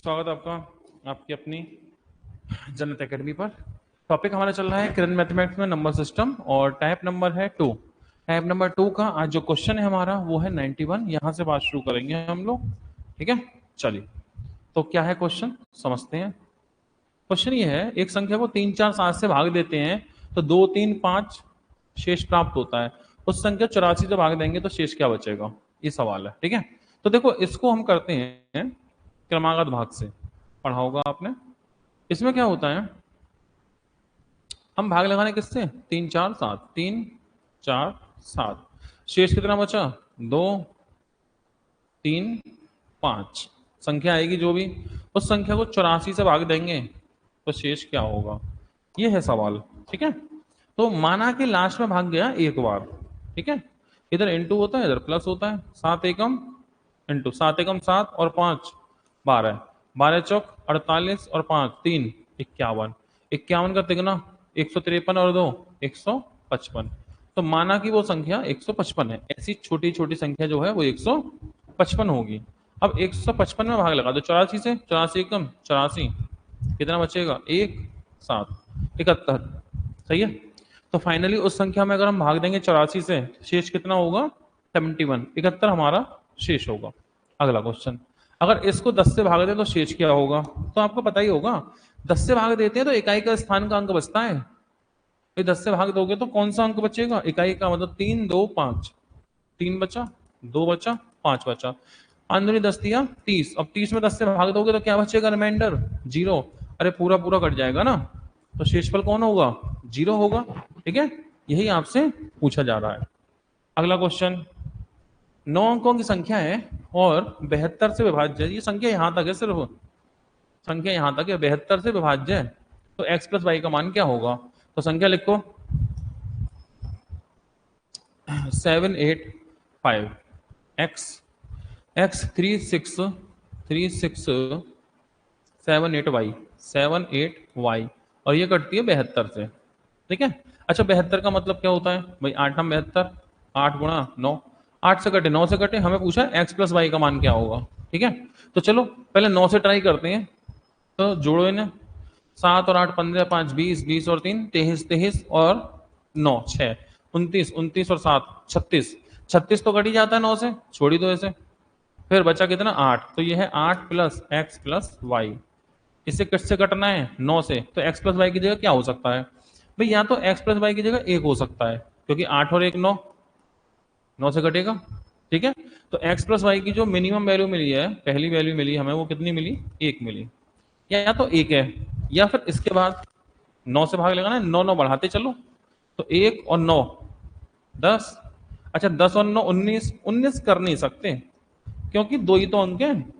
स्वागत है आपका आपकी अपनी जन्नत एकेडमी पर। टॉपिक हमारा चल रहा है किरण मैथमेटिक्स में नंबर सिस्टम और टाइप नंबर है 2। टाइप नंबर 2 का आज जो क्वेश्चन है हमारा वो है 91। यहाँ से बात शुरू करेंगे हम लोग, ठीक है। चलिए, तो क्या है क्वेश्चन समझते हैं। क्वेश्चन ये है, एक संख्या को 3, 4, 7 से भाग देते हैं तो 2, 3, 5 शेष प्राप्त होता है। उस संख्या 84 से भाग देंगे तो शेष क्या बचेगा, ये सवाल है, ठीक है। तो देखो, इसको हम करते हैं क्रमागत भाग से, पढ़ा होगा आपने। इसमें क्या होता है, हम भाग लगाने किससे, 3, 4, 7, 3, 4, 7, शेष कितना बचा, 2, 3, 5 संख्या आएगी जो भी, उस संख्या को 84 से भाग देंगे तो शेष क्या होगा, ये है सवाल, ठीक है। तो माना कि लास्ट में भाग गया एक बार, ठीक है, इधर इंटू होता है इधर प्लस होता है, 7 एकम इंटू 7 एकम 7 और 5 12, 12 चौक 48 और 5 3 51, 51 का तिगुना 153 और 2 155। तो माना कि वो संख्या 155 है। ऐसी छोटी छोटी संख्या जो है वो 155 होगी। अब 155 में भाग लगा दो 84 से, 84 एकम 84, कितना बचेगा 1 7 71, सही है। तो फाइनली उस संख्या में अगर हम भाग देंगे 84 से, शेष कितना होगा 71, 71 हमारा शेष होगा। अगला क्वेश्चन, अगर इसको 10 से भाग दें तो शेष क्या होगा, तो आपको पता ही होगा 10 से भाग देते हैं तो इकाई का स्थान का अंक बचता है। तो 10 से भाग दोगे तो कौन सा अंक बचेगा, इकाई का, मतलब 3 2 5, 3 बचा, 2 बचा, 5 बचा, 5 दूनी 10 दिया 30। अब 30 में 10 से भाग दोगे तो क्या बचेगा, रिमाइंडर 0। अरे पूरा पूरा कट जाएगा ना, तो शेषफल कौन होगा, 0 होगा, ठीक है। यही आपसे पूछा जा रहा है। अगला क्वेश्चन, 9 अंकों की संख्या है और 72 से विभाज्य है। ये संख्या यहां तक है, सिर्फ संख्या यहां तक है, 72 से विभाज्य है, तो x प्लस वाई का मान क्या होगा। तो संख्या लिखो 785 x 78y और ये कटती है 72 से, ठीक है। अच्छा 72 का मतलब क्या होता है भाई, 8 हम 72, 8 गुणा 9, 8 से कटे 9 से कटे, हमें पूछा है x प्लस वाई का मान क्या होगा, ठीक है। तो चलो पहले 9 से ट्राई करते हैं, तो जोड़ो इन्हें, 7 और 8 15, 5 20, 20 और 3 23, 23 और 9 6 29, 29 और 7 36, 36 तो कट ही जाता है 9 से, छोड़ी दो इसे, फिर बचा कितना 8, तो ये है 8 प्लस एक्स प्लस वाई। इससे किससे कटना है, 9 से, तो x प्लस वाई की जगह क्या हो सकता है भाई, या तो x प्लस वाई की जगह 1 हो सकता है, क्योंकि 8 और 1 9, 9 से कटेगा, ठीक है। तो x प्लस वाई की जो मिनिमम वैल्यू मिली है, पहली वैल्यू मिली हमें, वो कितनी मिली, 1 मिली, या तो 1 है, या फिर इसके बाद 9 से भाग लगाना है, 9 9 बढ़ाते चलो, तो 1 और 9 10, अच्छा 10 और 9 19, 19 कर नहीं सकते क्योंकि दो ही तो अंक हैं,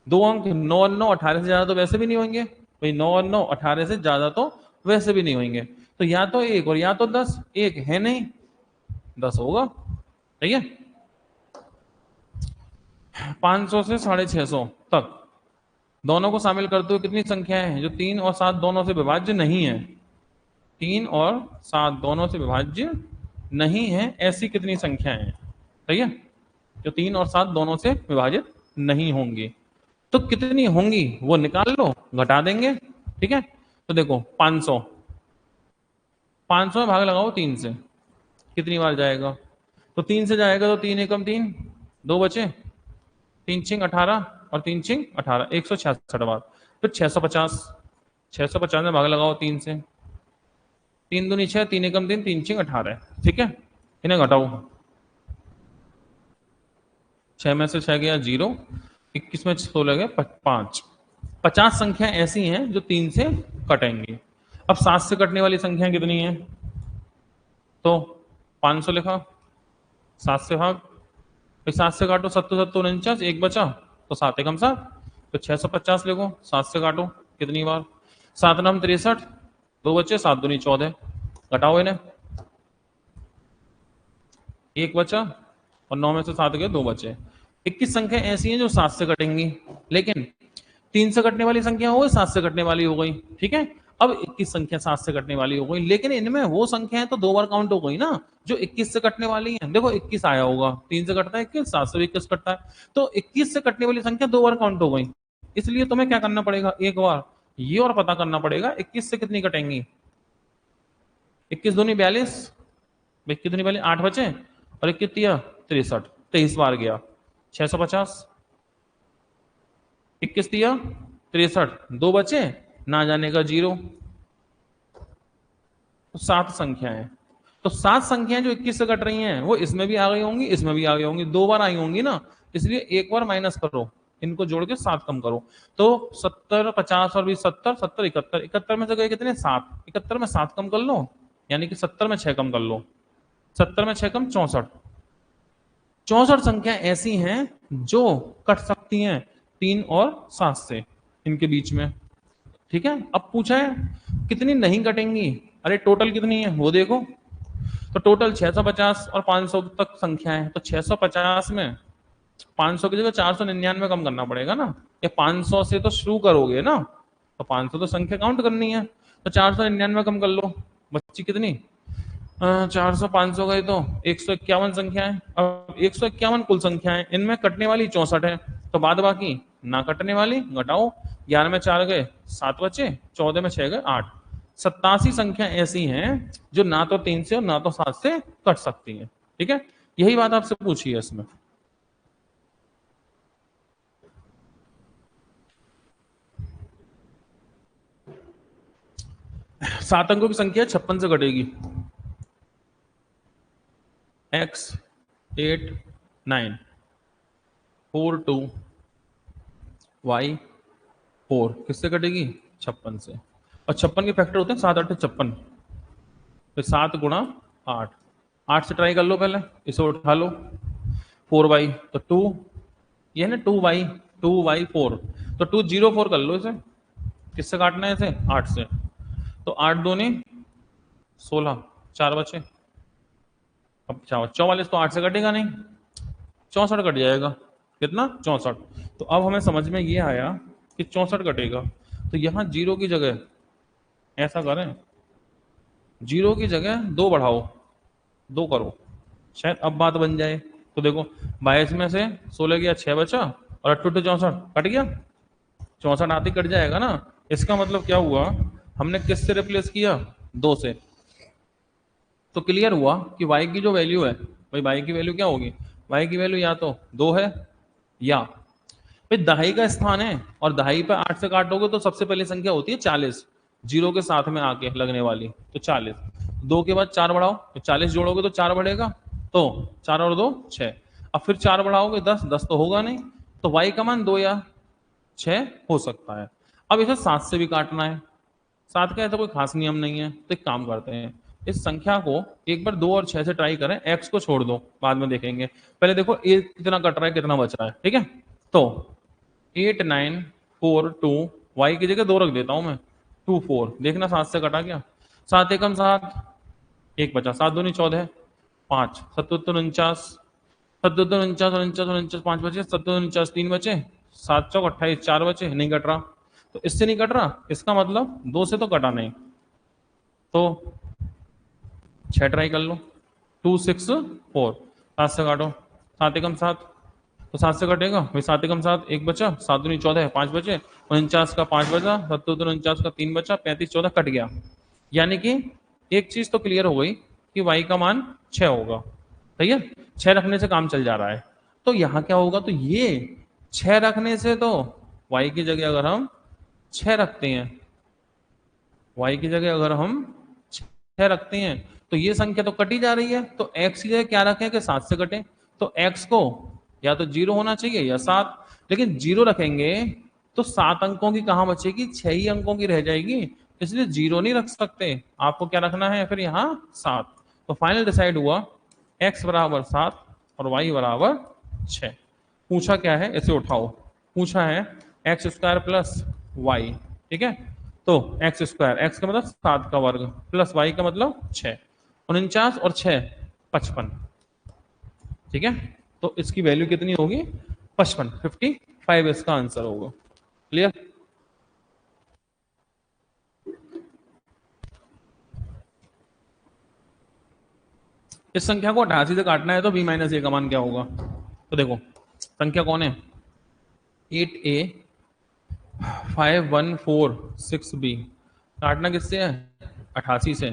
2 अंक, 9 और 9 18 से ज्यादा तो वैसे भी नहीं होंगे भाई, 9 और 9 18 से ज्यादा तो वैसे भी नहीं होंगे, तो या तो 1 और या तो 10, 1 है नहीं, 10 होगा, ठीक है। 500 से 650 तक दोनों को शामिल करते हुए कितनी संख्याएं हैं जो 3 और 7 दोनों से विभाज्य नहीं है, 3 और 7 दोनों से विभाज्य नहीं है, ऐसी कितनी संख्याएं हैं, सही है, जो 3 और 7 दोनों से विभाजित नहीं होंगी। तो कितनी होंगी वो निकाल लो, घटा देंगे, ठीक है। तो देखो 500, 500 में भाग लगाओ 3 से, कितनी बार जाएगा, तो 3 से जाएगा तो 3 एकम 3, 2 बचे, 3 छिंग 18 और 3 छिंग 18, 166 बार, फिर 650, 650 में भाग लगाओ 3 से, 3 दूनी 6, 3 एकम 3, 3 छिंग 18, ठीक है। इन्हें घटाओ, 6 में से 6 गया 0, 21 में 16 गए 5, 50 संख्या ऐसी हैं जो 3 से कटेंगी। अब 7 से कटने वाली संख्या कितनी है, तो 500 लिखा, 7 से भाग, फिर 7 से काटो, 7 7 49, 1 बचा, तो 7 एकम 7, तो 650 लिखो, 7 से काटो कितनी बार, 7 नाम 63, 2 बचे, 7 दूनी 14, घटाओ इन्हें, 1 बचा और 9 में से 7 गए 2 बचे। 21 संख्या ऐसी हैं जो 7 से कटेंगी, लेकिन 3 से कटने वाली संख्या हो गई, 7 से कटने वाली हो गई, ठीक है। अब 21 संख्या 7 से कटने वाली हो गई, लेकिन इनमें वो संख्याएं तो 2 बार काउंट हो गई ना जो 21 से कटने वाली हैं। देखो 21 आया होगा, 3 से कटता है 21, 7 से 21 कटता है, तो 21 से कटने वाली संख्या 2 बार काउंट हो गई, इसलिए तुम्हें क्या करना पड़ेगा, एक बार ये और पता करना पड़ेगा 21 से कितनी कटेंगी। 21 दूनी 42, 21 दूनी 42 8 बचे, और 21 तिया 63, 23 बार गया 650, 21 तिया 63, 2 बचे, ना जाने का 0। तो 7 संख्याएं, तो 7 संख्याएं जो 21 से कट रही हैं वो इसमें भी आ गई होंगी, इसमें भी आ गई होंगी, 2 बार आई होंगी ना, इसलिए एक बार माइनस करो, इनको जोड़ के 7 कम करो। तो 70 50 और 20 70 70 71, 71 में से गए कितने 7, 71 में 7 कम कर लो, यानी कि 70 में 6 कम कर लो, 70 में 6 कम 64। 64 संख्या ऐसी हैं जो कट सकती हैं 3 और 7 से, इनके बीच में। ठीक है, अब पूछा है कितनी नहीं कटेंगी, अरे टोटल कितनी है वो देखो। तो टोटल 650 और 500 तक संख्या है, तो 650 में 500 की जगह 499 कम करना पड़ेगा ना, ये 500 से तो शुरू करोगे ना, तो 500 तो संख्या काउंट करनी है, तो 499 कम कर लो, बच्ची कितनी 400 500 गए तो 151 संख्या है। अब 151 कुल संख्या है, इनमें कटने वाली 64 है, तो बाद बाकी ना कटने वाली घटाओ, 11 में 4 गए 7 बचे, 14 में 6 गए 8। 87 संख्या ऐसी हैं जो ना तो 3 से और ना तो 7 से कट सकती हैं। ठीक है, यही बात आपसे पूछी है इसमें। सात अंकों की संख्या 56 से कटेगी, x 8 9 4 2 y 4 किससे कटेगी 56 से, और 56 के फैक्टर होते हैं 7 8 56, फिर 7 गुणा 8, 8 से ट्राई कर लो, पहले इसे उठा लो, 4y तो 2, ये है ना 2y 4, तो 2 0 4 कर लो, इसे किससे काटना है, इसे 8 से, तो 8 दूनी 16, 4 बचे, अब 44 तो 8 से कटेगा नहीं, 64 कट जाएगा, कितना 64। तो अब हमें समझ में ये आया कि 64 कटेगा, तो यहाँ 0 की जगह ऐसा करें, 0 की जगह 2 बढ़ाओ, 2 करो, शायद अब बात बन जाए। तो देखो 22 में से 16 गया 6 बचा, और 8 64 कट गया, 64 आती कट जाएगा ना, इसका मतलब क्या हुआ, हमने किस से रिप्लेस किया 2 से। तो क्लियर हुआ कि y की जो वैल्यू है, भाई y की वैल्यू क्या होगी, y की वैल्यू या तो 2 है, या भाई दहाई का स्थान है, और दहाई पे 8 से काटोगे तो सबसे पहली संख्या होती है 40, 0 के साथ में आके लगने वाली, तो 40, 2 के बाद 4 बढ़ाओ, तो 40 जोड़ोगे तो 4 बढ़ेगा, तो 4 और 2 6, अब फिर 4 बढ़ाओगे 10, 10 तो होगा नहीं, तो y का मान 2 या 6 हो सकता है। अब इसे 7 से भी काटना है, 7 का ऐसा कोई खास नियम नहीं है, तो एक काम करते हैं, इस संख्या को एक बार 2 और 6 से ट्राई करें, x को छोड़ दो बाद में देखेंगे, पहले देखो ये कितना कट रहा है कितना बच रहा है। ठीक है, तो 8 9 4 2, y की जगह 2 रख देता हूं मैं, 2 4, देखना 7 से कटा क्या, 7 एकम 7, 1 बचा, 7 दूनी 14, 5 7 49, 7 49 49 49, 5 बचे, 7 49 3 बचे, 7 चौक 28, 4 बचे, नहीं कट रहा, तो इससे नहीं कट रहा, इसका मतलब 2 से तो कटा नहीं, तो 6 ट्राई कर लो, 2 6 4, 7 से काटो, 7 एकम 7, तो 7 से कटेगा भाई, 7 एकम 7, 1 बचा, 7 दूनी 14, 5 बचे, 49 का 5 बचा, 7 49 का 3 बचा, 35 14 कट गया, यानी कि एक चीज तो क्लियर हो गई कि y का मान 6 होगा। सही है, 6 रखने से काम चल जा रहा है, तो यहाँ क्या होगा, तो ये 6 रखने से तो y की जगह अगर हम 6 रखते हैं, y की जगह अगर हम 6 रखते हैं, तो ये संख्या तो कटी जा रही है, तो x की जगह क्या रखें कि 7 से कटे, तो x को या तो 0 होना चाहिए या 7, लेकिन 0 रखेंगे तो 7 अंकों की कहाँ बचेगी, 6 ही अंकों की रह जाएगी, इसलिए 0 नहीं रख सकते, आपको क्या रखना है फिर यहाँ 7। तो फाइनल डिसाइड हुआ x बराबर 7 और y बराबर 6। पूछा क्या है, इसे उठाओ, पूछा है एक्स स्क्वायर प्लस वाई, ठीक है, तो एक्स स्क्वायर, एक्स का मतलब 7 का वर्ग, प्लस वाई का मतलब 6, 49 और 6 55, ठीक है, तो इसकी वैल्यू कितनी होगी 55, 55 इसका आंसर होगा। क्लियर, इस संख्या को 88 से काटना है, तो b माइनस ए का मान क्या होगा, तो देखो संख्या कौन है 8a 5146B काटना किससे है? 88 से।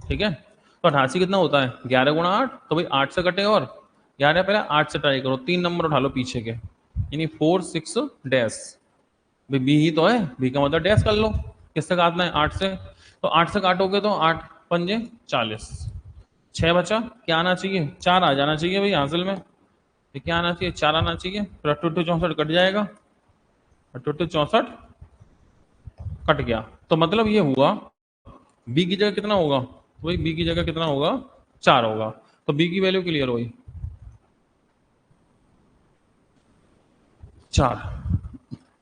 ठीक है, तो 88 कितना होता है? 11 गुणा 8, तो भाई 8 से कटे और 11, पहले 8 से ट्राई करो, 3 नंबर उठा लो पीछे के, यानी 46 डैश। भाई बी ही तो है, बी का मतलब डैश कर लो। किससे काटना है? 8 से। तो 8 से काटोगे तो 8 पंजे 40, 6 बचा, क्या आना चाहिए? 4 आ जाना चाहिए भाई हासिल में। ये क्या आना चाहिए? 4 आना चाहिए। फिर 88 64 कट जाएगा, 88 64 कट गया। तो मतलब ये हुआ बी की जगह कितना होगा? वही बी की जगह कितना होगा? 4 होगा। तो बी की वैल्यू क्लियर हुई 4।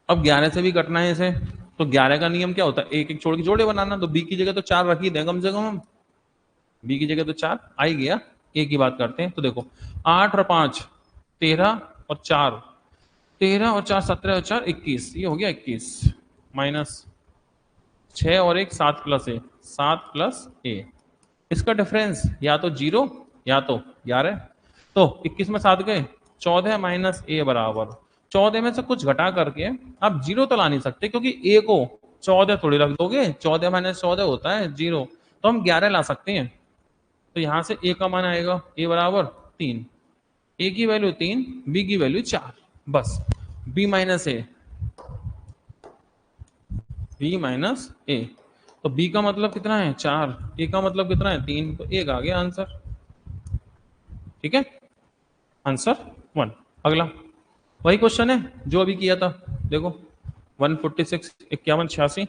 अब 11 से भी कटना है इसे, तो 11 का नियम क्या होता है? एक एक छोड़ के जोड़े बनाना। तो बी की जगह तो 4 रख ही दें कम से कम हम, बी की जगह तो 4 आ ही गया। ए की बात करते हैं, तो देखो 8 और 5 13 और 4 13 और 4 17 और 4 21, ये हो गया 21 माइनस 6 और 1 7 प्लस ए, 7 प्लस ए। इसका डिफरेंस या तो 0 या तो 11। तो 21 में 7 गए, 14 माइनस ए बराबर 14 में से कुछ घटा करके आप 0 तो ला नहीं सकते, क्योंकि ए को 14 थोड़ी रख दोगे, 14 माइनस 14 होता है 0। तो हम 11 ला सकते हैं। तो यहां से ए का मान आएगा ए बराबर 3, ए की वैल्यू 3, बी की वैल्यू 4। बस बी माइनस ए, बी माइनस ए। तो बी का मतलब कितना है? 4, ए का मतलब कितना है? 3। तो एक आ गया आंसर। ठीक है, आंसर 1। अगला वही क्वेश्चन है जो अभी किया था, देखो 146 51 86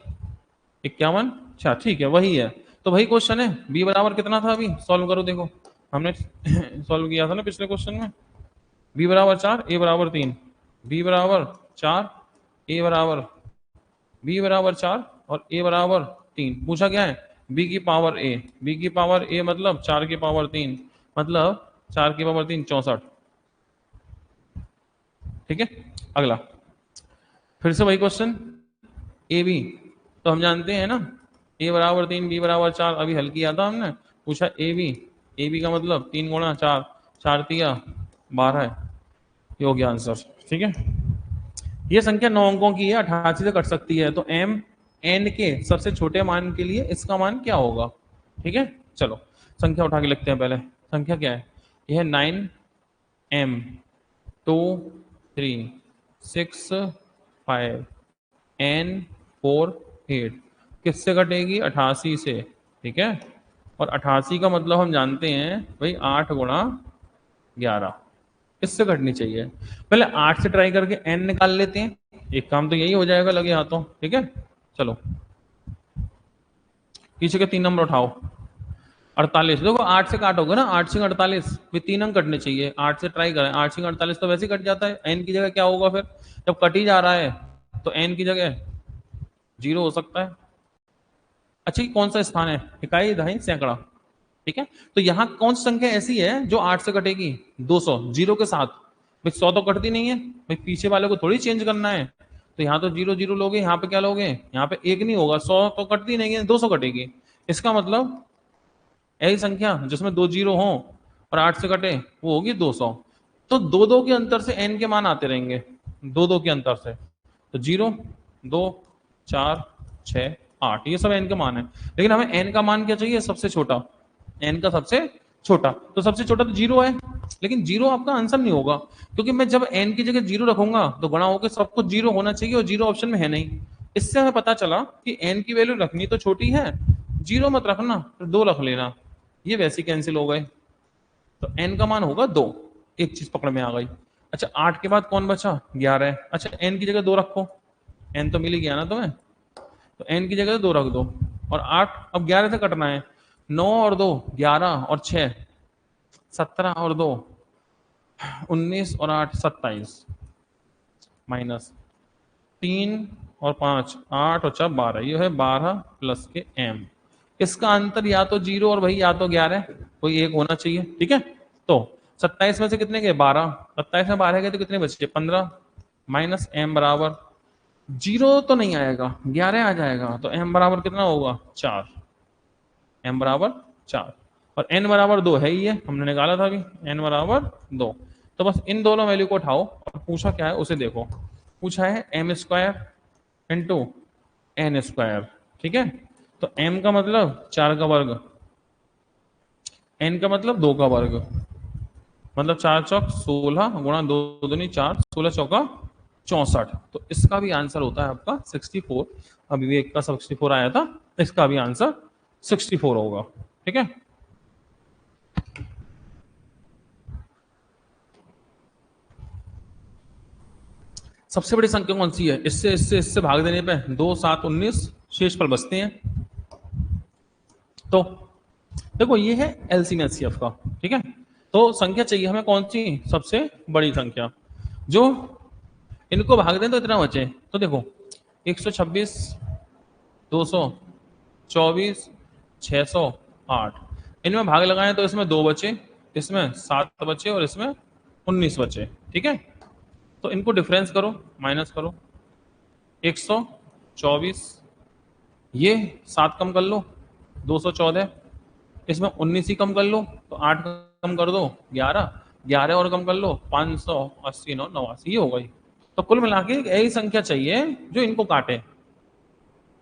51 6, ठीक है वही है। तो वही क्वेश्चन है, बी बराबर कितना था? अभी सॉल्व करो, देखो हमने सॉल्व किया था ना पिछले क्वेश्चन में। बी बराबर 4, ए बराबर 3, बी बराबर 4, ए बराबर, बी बराबर 4 और ए बराबर 3। पूछा क्या है? बी की पावर ए, बी की पावर ए मतलब 4 की पावर 3, मतलब 4 की पावर 3 64। ठीक है, अगला फिर से वही क्वेश्चन, ए बी। तो हम जानते हैं ना, ए बराबर 3 बी बराबर 4, अभी हल किया था हमने। पूछा ए बी, ए बी का मतलब 3 गुणा 4, 4 तिया 12 है, ये हो गया आंसर। ठीक है, ये संख्या 9 अंकों की है, 88 से कट सकती है। तो एम एन के सबसे छोटे मान के लिए इसका मान क्या होगा? ठीक है, चलो संख्या उठा के लिखते हैं। पहले संख्या क्या है? यह है 9 एम 2 3 6 5 एन 4 8, किससे कटेगी? 88 से। ठीक है, और 88 का मतलब हम जानते हैं भाई 8 गुणा 11, इससे कटनी चाहिए। पहले 8 से ट्राई करके एन निकाल लेते हैं, एक काम तो यही हो जाएगा लगे हाथों। ठीक है, चलो पीछे के 3 नंबर उठाओ। 48, देखो 8 से काटोगे ना, 8 से 48 भी 3 अंक कटने चाहिए। 8 से ट्राई करें, 8 से 48 तो वैसे ही कट जाता है। एन की जगह क्या होगा फिर? जब कट ही जा रहा है तो एन की जगह 0 हो सकता है। अच्छा, ये कौन सा स्थान है? इकाई, दहाई, सैकड़ा। ठीक है, तो यहाँ कौन सी संख्या ऐसी है जो 8 से कटेगी? 200, 0 के साथ। भाई 100 तो कटती नहीं है, भाई पीछे वाले को थोड़ी चेंज करना है। तो यहाँ तो 0 0 लोगे, यहाँ पे क्या लोगे? यहाँ पे 1 नहीं होगा, 100 तो कटती नहीं है, 200 कटेगी। इसका मतलब ऐसी संख्या जिसमें 2 जीरो हो और 8 से कटे वो होगी 200। तो 2 2 के अंतर से एन के मान आते रहेंगे, 2 2 के अंतर से। तो 0 2 4 6 8, ये सब एन के मान है। लेकिन हमें एन का मान क्या चाहिए? सबसे छोटा, एन का सबसे छोटा। तो सबसे छोटा तो 0 है, लेकिन 0 आपका आंसर नहीं होगा, क्योंकि मैं जब एन की जगह 0 रखूंगा तो गणा होकर सब कुछ 0 होना चाहिए, और 0 ऑप्शन में है नहीं। इससे हमें पता चला कि एन की वैल्यू रखनी तो छोटी है, 0 मत रखना, तो 2 रख लेना, ये वैसे कैंसिल हो गए। तो एन का मान होगा 2, एक चीज पकड़ में आ गई। अच्छा, 8 के बाद कौन बचा? 11 है। अच्छा, एन की जगह 2 रखो, एन तो मिल ही गया ना तुम्हें, तो एन की जगह 2 रख दो। और 8 अब 11 से कटना है, 9 और 2 11 और 6 17 और 2 19 और 8 27 माइनस 3 और 5 8 और 4 12, ये है 12 प्लस के एम। इसका अंतर या तो 0 और भाई या तो 11, कोई एक होना चाहिए। ठीक है, तो 27 में से कितने गए? 12। 27 में 12 गए तो कितने बचे? 15 माइनस एम बराबर 0 तो नहीं आएगा, 11 आ जाएगा। तो एम बराबर कितना होगा? 4, एम बराबर 4। और एन बराबर 2 है ही है, हमने निकाला था अभी, एन बराबर 2। तो बस इन दोनों वैल्यू को उठाओ और पूछा क्या है उसे देखो। पूछा है M square into N square. ठीक है, तो m का मतलब 4 का वर्ग, n का मतलब 2 का वर्ग, मतलब 4 चौक 16 गुणा 2 दूनी 4, 16 चौका 64। तो इसका भी आंसर होता है आपका 64। अभी भी एक का 64 आया था, इसका भी आंसर 64 होगा। ठीक है, सबसे बड़ी संख्या कौन सी है? इससे इससे इससे भाग देने पे 2 7 19 शेष पर बचते हैं। तो देखो ये है एलसीएम एचसीएफ का। ठीक है, तो संख्या चाहिए हमें कौन सी? सबसे बड़ी संख्या। जो इनको भाग दें तो इतना बचे। तो देखो 126, 224, 608, इनमें भाग लगाएं तो इसमें 2 बचे, इसमें 7 बचे और इसमें 19 बचे। ठीक है, तो इनको डिफरेंस करो, माइनस करो। 124, ये 7 कम कर लो 214, इसमें 19 ही कम कर लो तो 8 कम कर दो 11, 11 और कम कर लो 580 9 89, ये हो गई। तो कुल मिला के एक ऐसी संख्या चाहिए जो इनको काटे।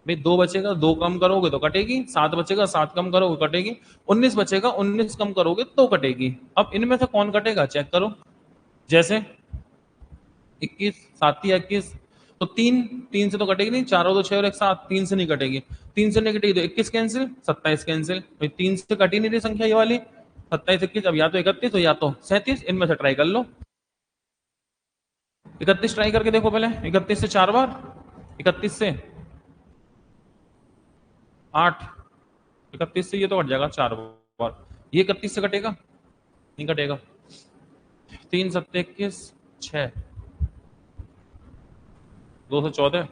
भाई 2 बचेगा 2 कम करोगे तो कटेगी, 7 बचेगा 7 कम करोगे कटेगी, 19 बचेगा 19 कम करोगे तो कटेगी। अब इनमें से कौन कटेगा चेक करो। जैसे 21 7 21, तो 3 3 से तो कटेगी नहीं, 4 और 2 6 और 1 7, 3 से नहीं कटेगी, 3 से नहीं कटेगी तो 21 कैंसिल, 27 कैंसिल। भाई 3 से कटी नहीं रही संख्या ये वाली, 27 21, अब या तो 31 हो या तो 37, इनमें से ट्राई कर लो। 31 ट्राई करके देखो पहले, 31 से 4 बार, 31 से 8, 31 से ये तो कट जाएगा 4 बार, ये 31 से कटेगा नहीं कटेगा। 3 7 21 6, 214,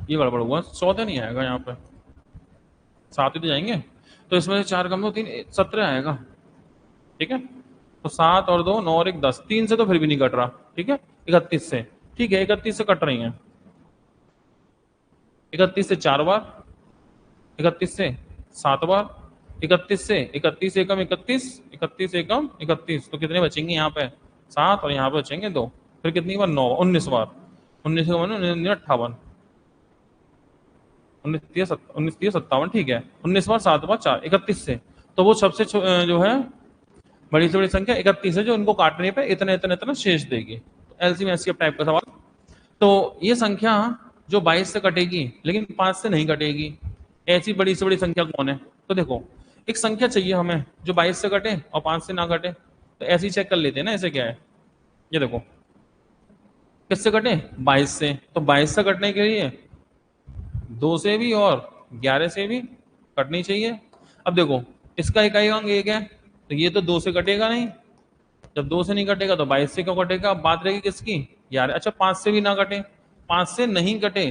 ये गड़बड़ हुआ, 14 नहीं आएगा यहाँ पे, 7 ही तो जाएंगे। तो इसमें से 4 कम दो 3, 17 आएगा। ठीक है, तो 7 और 2 9 और 1 10, 3 से तो फिर भी नहीं कट रहा। ठीक है, 31 से, ठीक है 31 से कट रही हैं, 31 से 4 बार, 31 से 7 बार, 31 से 31 एकम 31, 31 एकम 31, तो कितने बचेंगे यहाँ पे? 7 और यहाँ पे बचेंगे 2, फिर कितनी बार? 9, 19 बार, 19 का 58, 19 57, ठीक है 19 बार 7 बार 4, 31 से। तो वो सबसे जो है बड़ी से बड़ी संख्या 31 है जो इनको काटने पे इतना इतना इतना शेष देगी। तो एलसीएम एचसीएफ टाइप का सवाल। तो ये संख्या जो 22 से कटेगी लेकिन 5 से नहीं कटेगी, ऐसी बड़ी से बड़ी संख्या कौन है? तो देखो एक संख्या चाहिए हमें जो 22 से कटे और 5 से ना कटे, तो ऐसे ही चेक कर लेते हैं ना। ऐसे क्या है, ये देखो किससे कटे? 22 से, तो 22 से कटने के लिए 2 से भी और 11 से भी कटनी चाहिए। अब देखो इसका इकाई अंक 1 है, तो ये तो 2 से कटेगा नहीं, जब 2 से नहीं कटेगा तो 22 से क्यों कटेगा? अब बात रहेगी किसकी? 11। अच्छा 5 से भी ना कटे, 5 से नहीं कटे,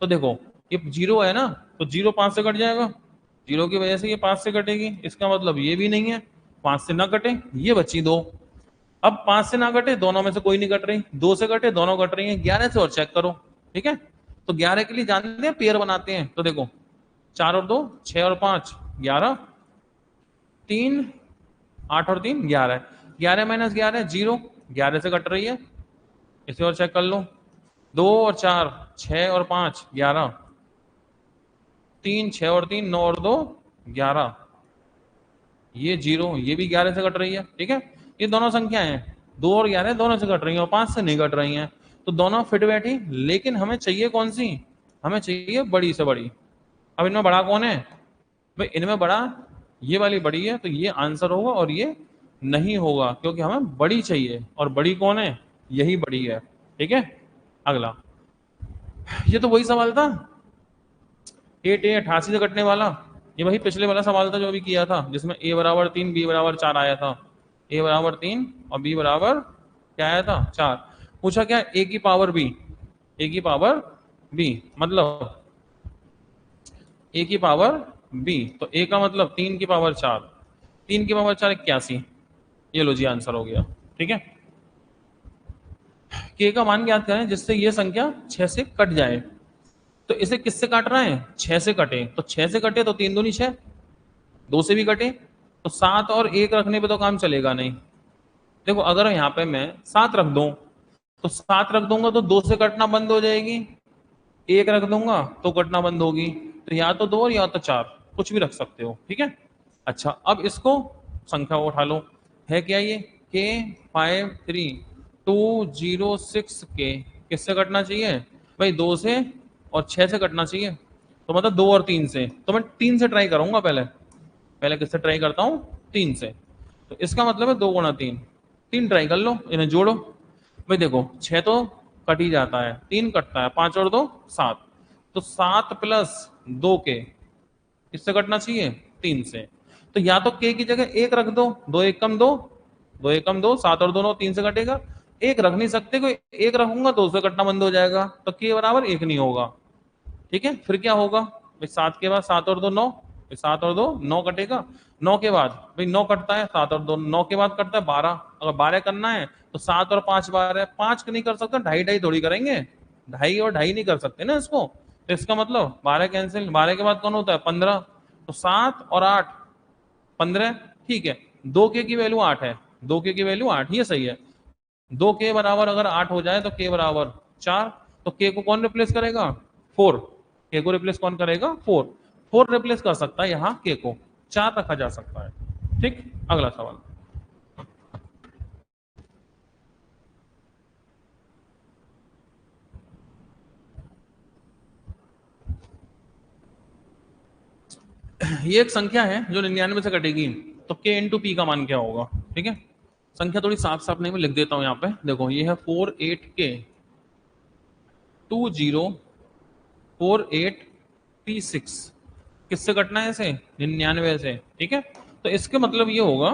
तो देखो ये 0 है ना, तो 0 5 से कट जाएगा, 0 की वजह से ये 5 से कटेगी, इसका मतलब ये भी नहीं है 5 से ना कटे, ये बची 2। अब 5 से ना कटे, दोनों में से कोई नहीं कट रही, 2 से कटे दोनों कट रही है, 11 से और चेक करो। ठीक है, तो 11 के लिए जानते हैं पेयर बनाते हैं, तो देखो 4 और 2 6 और 5 11, 3 8 और 3 11, 11 माइनस 11 0, 11 से कट रही है, इसे और चेक कर लो। 2 और 4 6 और 5 11, 3 6 और 3 9 और 2 11, ये 0, ये भी 11 से कट रही है। ठीक है, ये दोनों संख्याएं हैं, 2 और 11 दोनों से कट रही हैं और 5 से नहीं कट रही हैं, तो दोनों फिट बैठी। लेकिन हमें चाहिए कौन सी? हमें चाहिए बड़ी से बड़ी। अब इनमें बड़ा कौन है? भाई इनमें बड़ा ये वाली बड़ी है, तो ये आंसर होगा और ये नहीं होगा, क्योंकि हमें बड़ी चाहिए, और बड़ी कौन है? यही बड़ी है। ठीक है, अगला, ये तो वही सवाल था 88 से कटने वाला, ये वही पिछले वाला सवाल था जो अभी किया था, जिसमें a बराबर 3 b बराबर 4 आया था। a बराबर 3 और b बराबर क्या आया था? 4। पूछा क्या? a की पावर b, a की पावर b मतलब a की पावर b, तो a का मतलब 3 की पावर 4, 3 की पावर 4 81, ये लो जी आंसर हो गया। ठीक है, k का मान ज्ञात करें जिससे ये संख्या 6 से कट जाए। तो इसे किससे काट रहा है? 6 से कटे, तो 6 से कटे तो 3 दूनी 6, 2 से भी कटे तो 7 और 1 रखने पे तो काम चलेगा नहीं। देखो अगर यहाँ पे मैं 7 रख दूं तो 7 रख दूंगा तो 2 से कटना बंद हो जाएगी, 1 रख दूंगा तो कटना बंद होगी। तो या तो 2 और या तो 4, कुछ भी रख सकते हो, ठीक है। अच्छा, अब इसको संख्या उठा लो, है क्या ये के 53206 के किससे कटना चाहिए भाई, 2 से और 6 से कटना चाहिए। तो मतलब 2 और 3 से, तो मैं 3 से ट्राई करूंगा पहले, पहले किससे ट्राई करता हूँ, 3 से। तो इसका मतलब है 2 गुणा 3, 3 ट्राई कर लो, इन्हें जोड़ो। भाई देखो 6 तो कट ही जाता है, 3 कटता है, 5 और 2 7, तो 7 प्लस 2 के किससे कटना चाहिए, 3 से। तो या तो के की जगह 1 रख दो, 2 1 कम 2, 2 1 कम 2, 7 और 2 9, 3 से कटेगा। 1 रख नहीं सकते, कोई 1 रखूंगा 2 से कटना बंद हो जाएगा, तो के बराबर 1 नहीं होगा, ठीक है। फिर क्या होगा भाई, 7 के बाद 7 और 2 9, 7 और 2 9 कटेगा, 9 के बाद भाई 9 कटता है, 7 और 2 9 के बाद कटता है 12, अगर 12 करना है तो 7 और 5 12, 5 नहीं कर सकते, ढाई ढाई थोड़ी करेंगे, ढाई और ढाई नहीं कर सकते ना इसको। तो इसका मतलब 12 कैंसिल, 12 के बाद कौन होता है 15, तो 7 और 8 15, ठीक है। 2 के की वैल्यू 8 है, 2 के की वैल्यू 8, ये सही है। 2 के बराबर अगर 8 हो जाए तो के बराबर 4, तो के को कौन रिप्लेस करेगा 4, के को रिप्लेस कौन करेगा 4, 4 रिप्लेस कर सकता है यहाँ के को, 4 रखा जा सकता है, ठीक। अगला सवाल, ये एक संख्या है जो 99 से कटेगी, तो के इंटू पी का मान क्या होगा, ठीक है। संख्या थोड़ी साफ साफ नहीं, मैं लिख देता हूं यहाँ पे, देखो ये है 48K 2048P6, किससे कटना है इसे, 99 से, ठीक है। तो इसके मतलब ये होगा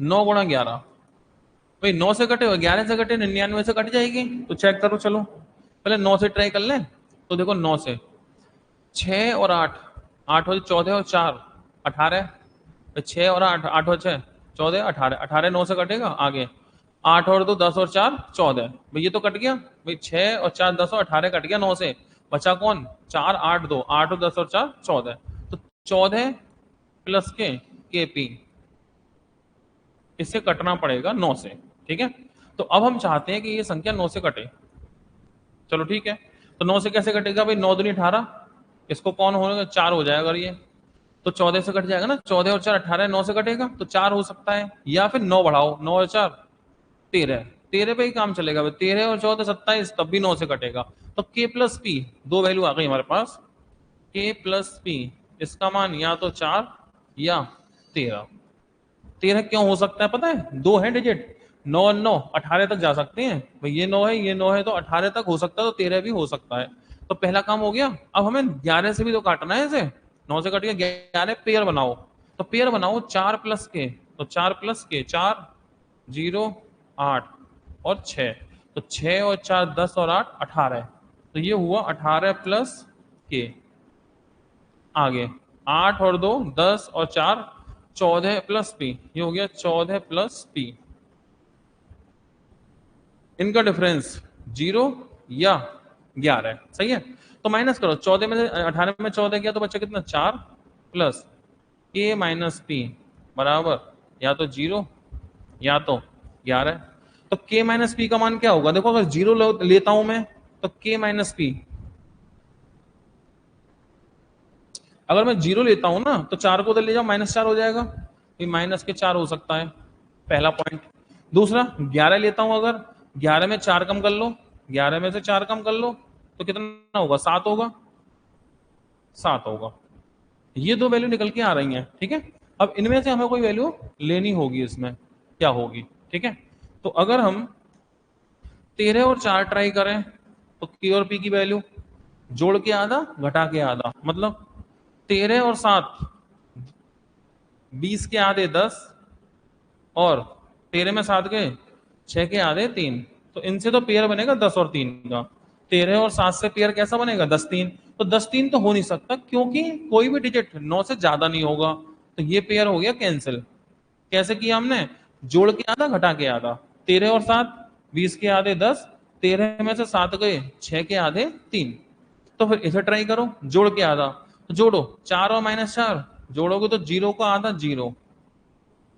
9 गुणा 11, भाई 9 से कटे, 11 से कटे, 99 से कट जाएगी, तो चेक करो, चलो पहले 9 से ट्राई कर लें। तो देखो 9 से 6 और 8, 8 हो 14 और 4 18, 6 और 8, 8 और 6 14, 18, 18 9 से कटेगा, आगे 8 और 2 10 और 4 14, भाई ये तो कट गया, भाई 6 और 4 10 और 18 कट गया 9 से, बचा कौन 4 8 2, 8 और 10 और 4 14, तो 14 प्लस के पी, इससे कटना पड़ेगा 9 से, ठीक है। तो अब हम चाहते हैं कि ये संख्या 9 से कटे, चलो ठीक है। तो 9 से कैसे कटेगा भाई, 9 दूनी 18, इसको कौन होगा 4 हो जाएगा ये, तो 14 से कट जाएगा ना, 14 और 4 18, 9 से कटेगा तो 4 हो सकता है, या फिर 9 बढ़ाओ, 9 और 4 13, 13 पे ही काम चलेगा भाई, 13 और 14 27, तब भी 9 से कटेगा। तो के प्लस पी, दो वैल्यू आ गई हमारे पास, के प्लस पी, इसका मान या तो 4 या 13, 13 क्यों हो सकता है पता है, दो है डिजिट, 9 और 9 18 तक जा सकते हैं भाई, ये 9 है ये 9 है, तो 18 तक हो सकता है, तो 13 भी हो सकता है। तो पहला काम हो गया, अब हमें 11 से भी तो काटना है इसे, 9 से कट गया 11, पेयर बनाओ, तो पेयर बनाओ 4 प्लस के, तो 4 प्लस के 4 0 8 और 6, तो 6 और 4 10 और 8 18, तो ये हुआ 18 प्लस के, आगे 8 और 2 10 और 4 14 प्लस पी, ये हो गया 14 प्लस पी, इनका डिफरेंस 0 या 11, सही है। तो माइनस करो, 14 में से 18 में 14 किया तो बच्चा कितना 4 प्लस के माइनस पी बराबर या तो 0 या तो 11। तो के माइनस पी का मान क्या होगा, देखो अगर 0 लेता हूं मैं तो के माइनस पी, अगर मैं 0 लेता हूं ना तो 4 को उधर ले जाओ, -4 हो जाएगा, माइनस के 4 हो सकता है, पहला पॉइंट। दूसरा 11 लेता हूं, अगर 11 में 4 कम कर लो, 11 में से 4 कम कर लो तो कितना होगा 7 होगा, 7 होगा। ये दो वैल्यू निकल के आ रही हैं, ठीक है। अब इनमें से हमें कोई वैल्यू लेनी होगी, इसमें क्या होगी, ठीक है। तो अगर हम 13 और 4 ट्राई करें तो के और पी की वैल्यू जोड़ के आधा घटा के आधा, मतलब 13 और 7 20 के आधे 10, और 13 में 7 गए 6 के आधे 3, तो इनसे तो पेयर बनेगा 10 और 3 का, 13 और 7 से पेयर कैसा बनेगा 10 3, तो 10 3 तो हो नहीं सकता क्योंकि कोई भी डिजिट 9 से ज्यादा नहीं होगा, तो ये पेयर हो गया कैंसिल। कैसे किया हमने, जोड़ के आधा घटा के आधा, 13 और 7 20 के आधे 10, 13 में से 7 गए 6 के आधे 3, तो फिर इसे ट्राई करो जोड़ के आधा, तो जोड़ो 4 और -4 जोड़ोगे तो 0 का आधा 0,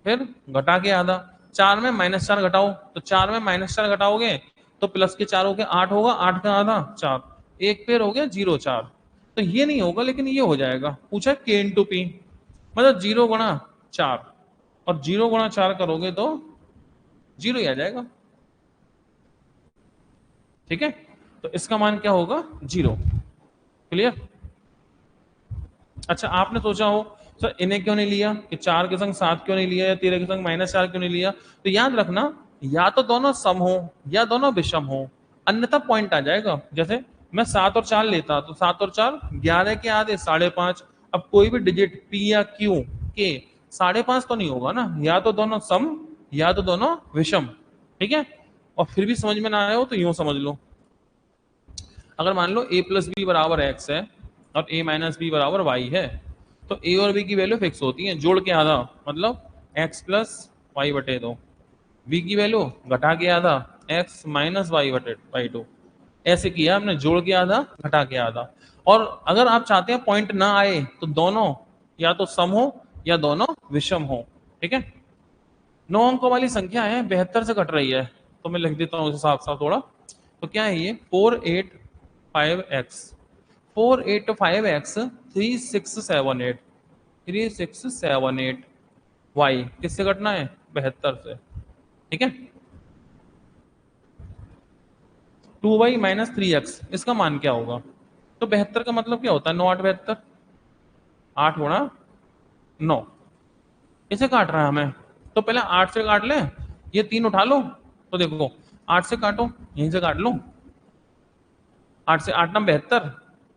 फिर घटा के आधा 4 में -4 घटाओ, तो 4 में -4 घटाओगे तो प्लस के 4 हो गए 8 होगा, 8 का आधा 4, एक पेयर हो गया 0 4। तो ये नहीं होगा लेकिन ये हो जाएगा। पूछा k इंटू पी, मतलब 0 गुणा 4, और 0 गुणा 4 करोगे तो 0 ही आ जाएगा। ठीक है, तो इसका मान क्या होगा 0। क्लियर। अच्छा आपने सोचा हो सर इन्हें क्यों नहीं लिया, कि 4 के संग 7 क्यों नहीं लिया, या 13 के संग -4 क्यों नहीं लिया। तो याद रखना या तो दोनों सम हो या दोनों विषम हो, अन्यथा पॉइंट आ जाएगा। जैसे मैं 7 और 4 लेता तो 7 और 4 11 के आधे 5.5। अब कोई भी डिजिट पी या क्यू के 5.5 तो नहीं होगा ना, या तो दोनों सम या तो दोनों विषम। ठीक है, और फिर भी समझ में ना आया हो तो यूं समझ लो, अगर मान लो a प्लस बी बराबर x है और a माइनस बी बराबर y है, तो a और b की वैल्यू फिक्स होती है, जोड़ के आधा, मतलब x प्लस वाई बटे 2, b की वैल्यू घटा के आधा x माइनस वाई बटे बाई 2। ऐसे किया हमने, जोड़ के आधा घटा के आधा। और अगर आप चाहते हैं पॉइंट ना आए तो दोनों या तो सम हो या दोनों विषम हो। ठीक है, 9 अंकों वाली संख्या है, 72 से कट रही है, तो मैं लिख देता हूँ उस हिसाब से थोड़ा। तो क्या है ये 485x, 485x 3678, 3678 y किससे कटना है 72 से। ठीक है, 2y माइनस 3x इसका मान क्या होगा। तो 72 का मतलब क्या होता है 9 8 72, 8 गुणा 9, इसे काट रहा है हमें। तो पहले 8 से काट ले, ये 3 उठा लो, तो देखो 8 से काटो, यहीं से काट लो, 8 से 8 नम 72,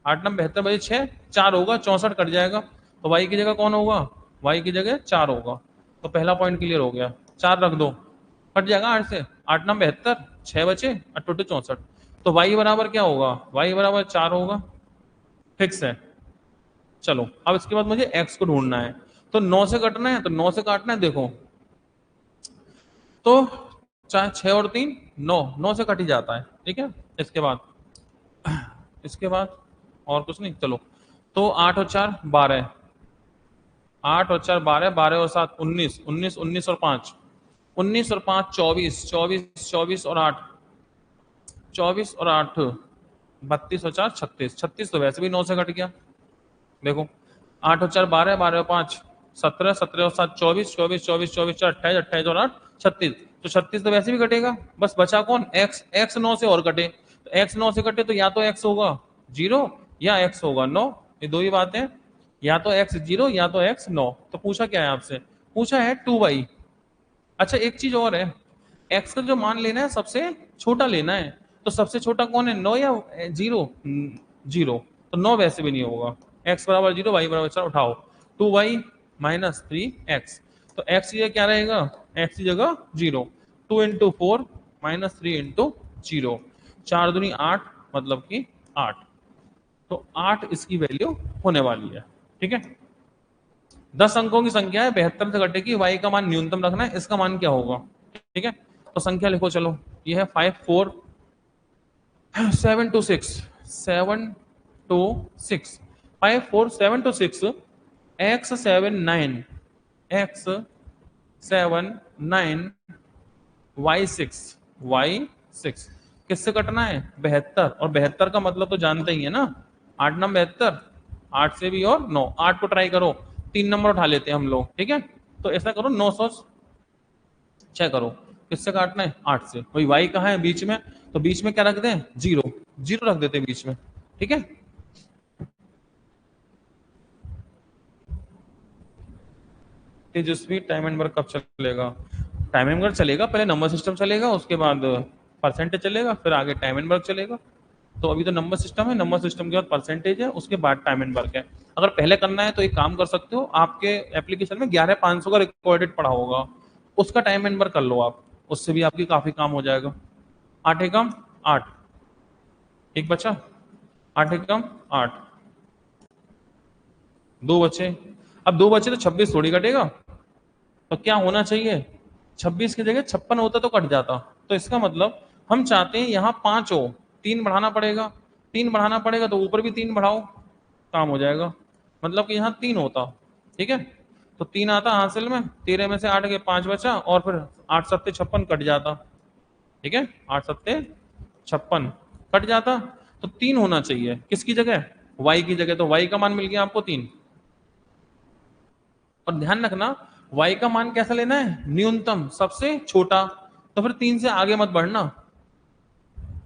8 नम 72 बजे 6, 4 होगा 64 कट जाएगा, तो y की जगह कौन होगा, y की जगह 4 होगा। तो पहला पॉइंट क्लियर हो गया, 4 रख दो, कट जाएगा 8 से, 8 नम 72, 6 बचे 8 64, तो y बराबर क्या होगा, y बराबर 4 होगा। फिक्स है। चलो अब इसके बाद मुझे x को ढूंढना है, तो 9 से कटना है, तो 9 से काटना है, देखो तो चाहे 6 और 3 9, 9 से कट ही जाता है। ठीक है, इसके बाद और कुछ नहीं। चलो तो 8 और 4 12, 8 और 4 12, 12 और 7 19, 19 19 और 5 19 और 5 24, 24 24 और 8 24 और 8 32 और 4 36, 36 तो वैसे भी 9 से कट गया। देखो 8 और 4 12, 12 और 5 17, 17 और 7 24, 24 24 24 4 28, 28 और 8 36, तो 36 तो वैसे भी कटेगा। बस बचा कौन x, x 9 से और कटे, तो x 9 से कटे तो या तो x होगा 0 या x होगा 9, ये दो ही बात है, या तो x 0 या तो x 9। तो पूछा क्या है आपसे, पूछा है 2y। अच्छा एक चीज और है, x का जो मान लेना है सबसे छोटा लेना है, तो सबसे छोटा कौन है 9 या 0, 0, तो 9 वैसे भी नहीं होगा, x बराबर 0 y बराबर 4, उठाओ 2y माइनस 3x, तो x की जगह क्या रहेगा, x की जगह 0, 2 इंटू 4 माइनस 3 इंटू 0, 4 दूनी 8 मतलब कि 8, तो 8 इसकी वैल्यू होने वाली है। ठीक है, 10 अंकों की संख्या है, 72 से घटेगी, y का मान न्यूनतम रखना है, इसका मान क्या होगा। ठीक है, तो संख्या लिखो, चलो ये है 5 4 7 2 6, 7 2 6, 5 4 7 2 6, x 7 9, x 7 9, y 6, y 6 किससे कटना है 72, और 72 का मतलब तो जानते ही है ना, 8 नंबर 72, 8 से भी और 9, 8 को ट्राई करो, 3 नंबर उठा लेते हैं हम लोग। ठीक है, तो ऐसा करो 906 करो, किससे काटना है 8 से, वही y कहाँ है बीच में, तो बीच में क्या रख दें 0, 0 रख देते हैं बीच में। ठीक है, तेजस्वी टाइम एंड वर्क कब चलेगा, टाइम एंड वर्क चलेगा, पहले नंबर सिस्टम चलेगा, उसके बाद परसेंटेज चलेगा, फिर आगे टाइम एंड वर्क चलेगा। तो अभी तो नंबर सिस्टम है, नंबर सिस्टम के बाद परसेंटेज है, उसके बाद टाइम एंड वर्क है। अगर पहले करना है तो एक काम कर सकते हो, आपके एप्लीकेशन में 11,500 का रिकॉर्डेड पड़ा होगा, उसका टाइम एंड वर्क कर लो आप, उससे भी आपकी काफी काम हो जाएगा। 8 एकम 8, एक बचा, 8 एकम 8, 2 बचे, अब 2 बचे तो 26 थोड़ी कटेगा, तो क्या होना चाहिए 26 की जगह 56 होता तो कट जाता। तो इसका मतलब हम चाहते हैं यहाँ 5 हो, 3 बढ़ाना पड़ेगा, 3 बढ़ाना पड़ेगा तो ऊपर भी 3 बढ़ाओ, काम हो जाएगा, मतलब कि यहाँ 3 होता। ठीक है, तो 3 आता हासिल में, 13 में से 8 के 5 बचा और फिर 8 सत्ते 56 कट जाता। ठीक है, 8 सत्ते 56 कट जाता। तो 3 होना चाहिए किसकी जगह, y की जगह। तो y का मान मिल गया आपको 3। और ध्यान रखना y का मान कैसा लेना है, न्यूनतम सबसे छोटा। तो फिर 3 से आगे मत बढ़ना,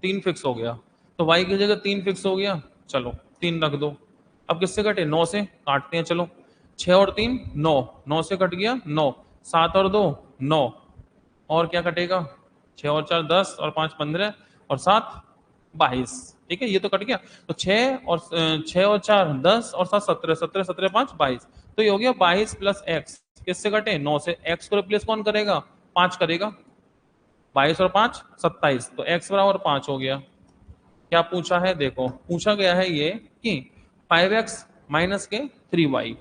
3 फिक्स हो गया। तो y की जगह 3 फिक्स हो गया, चलो 3 रख दो। अब किससे कटे, 9 से काटते हैं। चलो 6 और 3 9, 9 से कट गया 9, 7 और 2 9, और क्या कटेगा, 6 और 4 10 और 5 15 और 7 22। ठीक है, ये तो कट गया। तो 6 और 4 10 और 7 17, 17 17 5 22। तो ये हो गया 22 प्लस एक्स। किससे कटे, 9 से। एक्स को रिप्लेस कौन करेगा, 5 करेगा। 22 और 5 27, तो एक्स बराबर 5 हो गया। क्या पूछा है, देखो पूछा गया है ये कि 5x माइनस के 3y।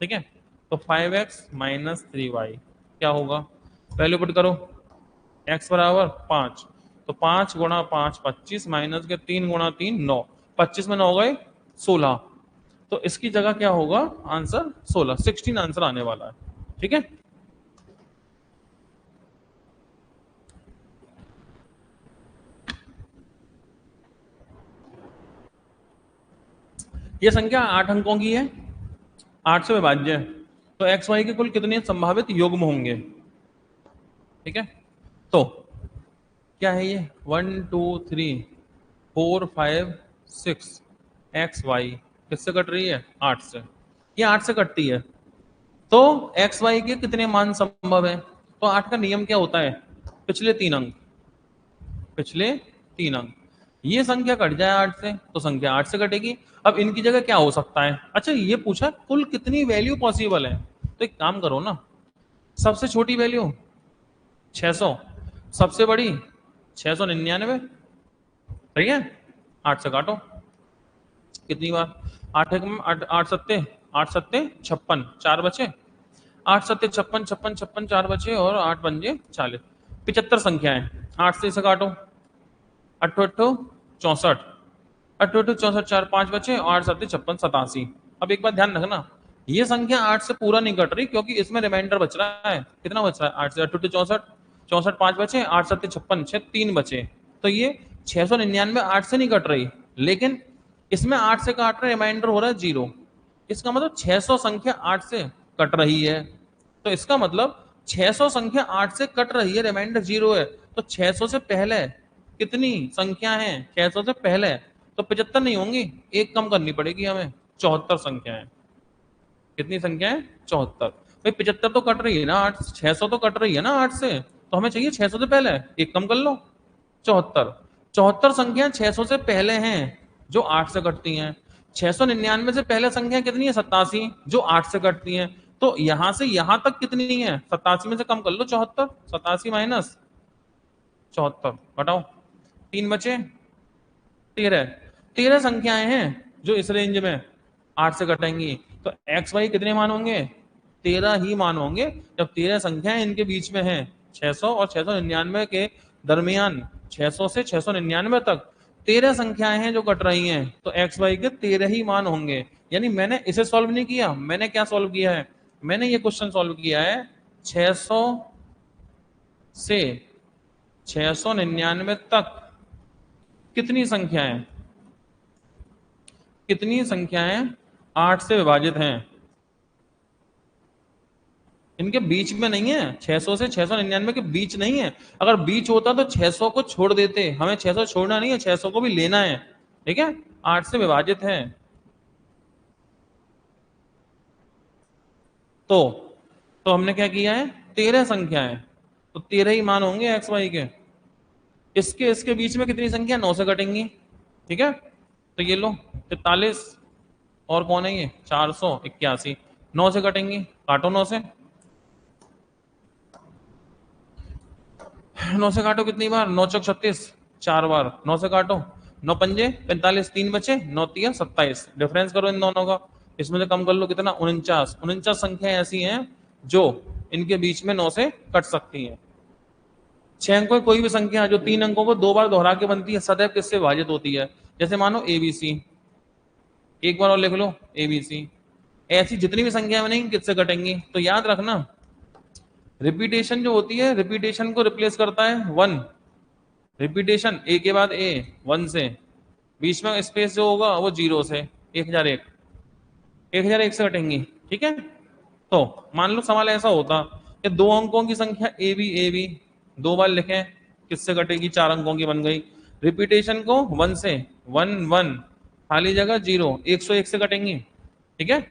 ठीक है, तो 5x माइनस 3y क्या होगा, वैल्यू पुट करो। x बराबर 5, तो 5 गुणा 5 25 माइनस के 3 गुणा 3 9, 25 में 9 गए 16। तो इसकी जगह क्या होगा, आंसर 16 आंसर आने वाला है। ठीक है, ये संख्या 8 अंकों की है, 8 से विभाज्य है। तो एक्स वाई के कुल कितने संभावित युग्म होंगे। ठीक है, तो क्या है ये, 1 2 3 4 5 6 एक्स वाई किससे कट रही है, 8 से। ये 8 से कटती है। तो एक्स वाई के कितने मान संभव है, तो 8 का नियम क्या होता है, पिछले 3 अंक, पिछले 3 अंक। ये संख्या कट जाए 8 से तो संख्या 8 से कटेगी। अब इनकी जगह क्या हो सकता है, अच्छा ये पूछा कुल कितनी वैल्यू पॉसिबल है। तो एक काम करो ना, सबसे छोटी वैल्यू 600, सबसे बड़ी 699। सही है, 8 से काटो, कितनी बार, 8 एक 8 सत्ते 8 सत्ते 56, 4 बचे, 8 सत्ते 56 56 56 4 बचे और 8 पंजे 40, 75 संख्याएं। 8 से इसे काटो, 8 8 64, 8 8 64 4 5 बचे, 8 सत्ते 56 87। अब एक बात ध्यान रखना, ये संख्या 8 से पूरा नहीं कट रही क्योंकि इसमें रिमाइंडर बच रहा है। कितना बच रहा है, 8 से 8 64, 64 5 बचे, 8 सत्ते 56 6 3 बचे। तो ये 699 8 से नहीं कट रही, लेकिन इसमें 8 से काट रहे, रिमाइंडर हो रहा है 0। इसका मतलब 600 संख्या 8 से कट रही है। तो इसका मतलब 600 संख्या 8 से कट रही है, रिमाइंडर 0 है। तो 600 से पहले कितनी संख्या है, 600 से पहले तो 75 नहीं होंगी, एक कम करनी पड़ेगी हमें, 74 संख्याएं। कितनी संख्याएं, 74। भाई 75 तो कट रही है ना 8, 600 तो कट रही है ना 8 से, तो हमें चाहिए 600 से पहले, एक कम कर लो, 74। 74 संख्या 600 से पहले हैं जो 8 से कटती हैं। 699 से पहले संख्या कितनी है, 87, जो 8 से कटती हैं। तो यहां से यहां तक कितनी है, 87 में से कम कर लो 74, 87 माइनस 74 घटाओ, 3 बचे 13, 13 संख्याएं हैं जो इस रेंज में 8 से कटेंगी। तो एक्स वाई कितने मान होंगे, 13 ही मान होंगे। जब 13 संख्याएं इनके बीच में हैं, 600 और 699 के दरमियान, 600 से 699 तक 13 संख्याएं हैं जो कट रही हैं, तो एक्स वाई के 13 ही मान होंगे। यानी मैंने इसे सॉल्व नहीं किया, मैंने क्या सॉल्व किया है, मैंने ये क्वेश्चन सॉल्व किया है 600 से 699 तक कितनी संख्याएं, कितनी संख्याएं 8 से विभाजित हैं, इनके बीच में नहीं है, 600 से 699 के बीच नहीं है। अगर बीच होता तो 600 को छोड़ देते, हमें 600 छोड़ना नहीं है, 600 को भी लेना है। ठीक है, 8 से विभाजित है। तो हमने क्या किया है, 13 संख्याएं, तो 13 ही मान होंगे एक्स वाई के। इसके बीच में कितनी संख्या, 9 से कटेंगी। ठीक है, तो ये लो 43, और कौन है ये 481, 9 से कटेंगी, काटो 9 से, 9 से काटो कितनी बार, 9 चौक 36, 4 बार, 9 से काटो, 9 पंजे 45, 3 बचे, 9 तिया 27, डिफरेंस करो इन दोनों का, इसमें से कम कर लो कितना, 49। 49 संख्याएं ऐसी हैं जो इनके बीच में 9 से कट सकती हैं। 6 अंकों की कोई भी संख्या जो 3 अंकों को 2 बार दोहरा के बनती है, सदैव किससे विभाजित होती है। जैसे मानो एबीसी, एक बार और लिख लो एबीसी, ऐसी जितनी भी संख्या बनेंगी किससे कटेंगी? तो याद रखना रिपीटेशन जो होती है, रिपीटेशन को रिप्लेस करता है वन। रिपीटेशन ए के बाद ए, वन से, बीच में स्पेस जो होगा वो जीरो से। 1001, 1001 से कटेंगी। ठीक है, तो मान लो सवाल ऐसा होता कि दो अंकों की संख्या ए बी दो बार लिखें, किससे कटेगी? 4 अंकों की बन गई। रिपीटेशन को वन से, वन वन, खाली जगह जीरो, 101 से कटेंगी। ठीक है,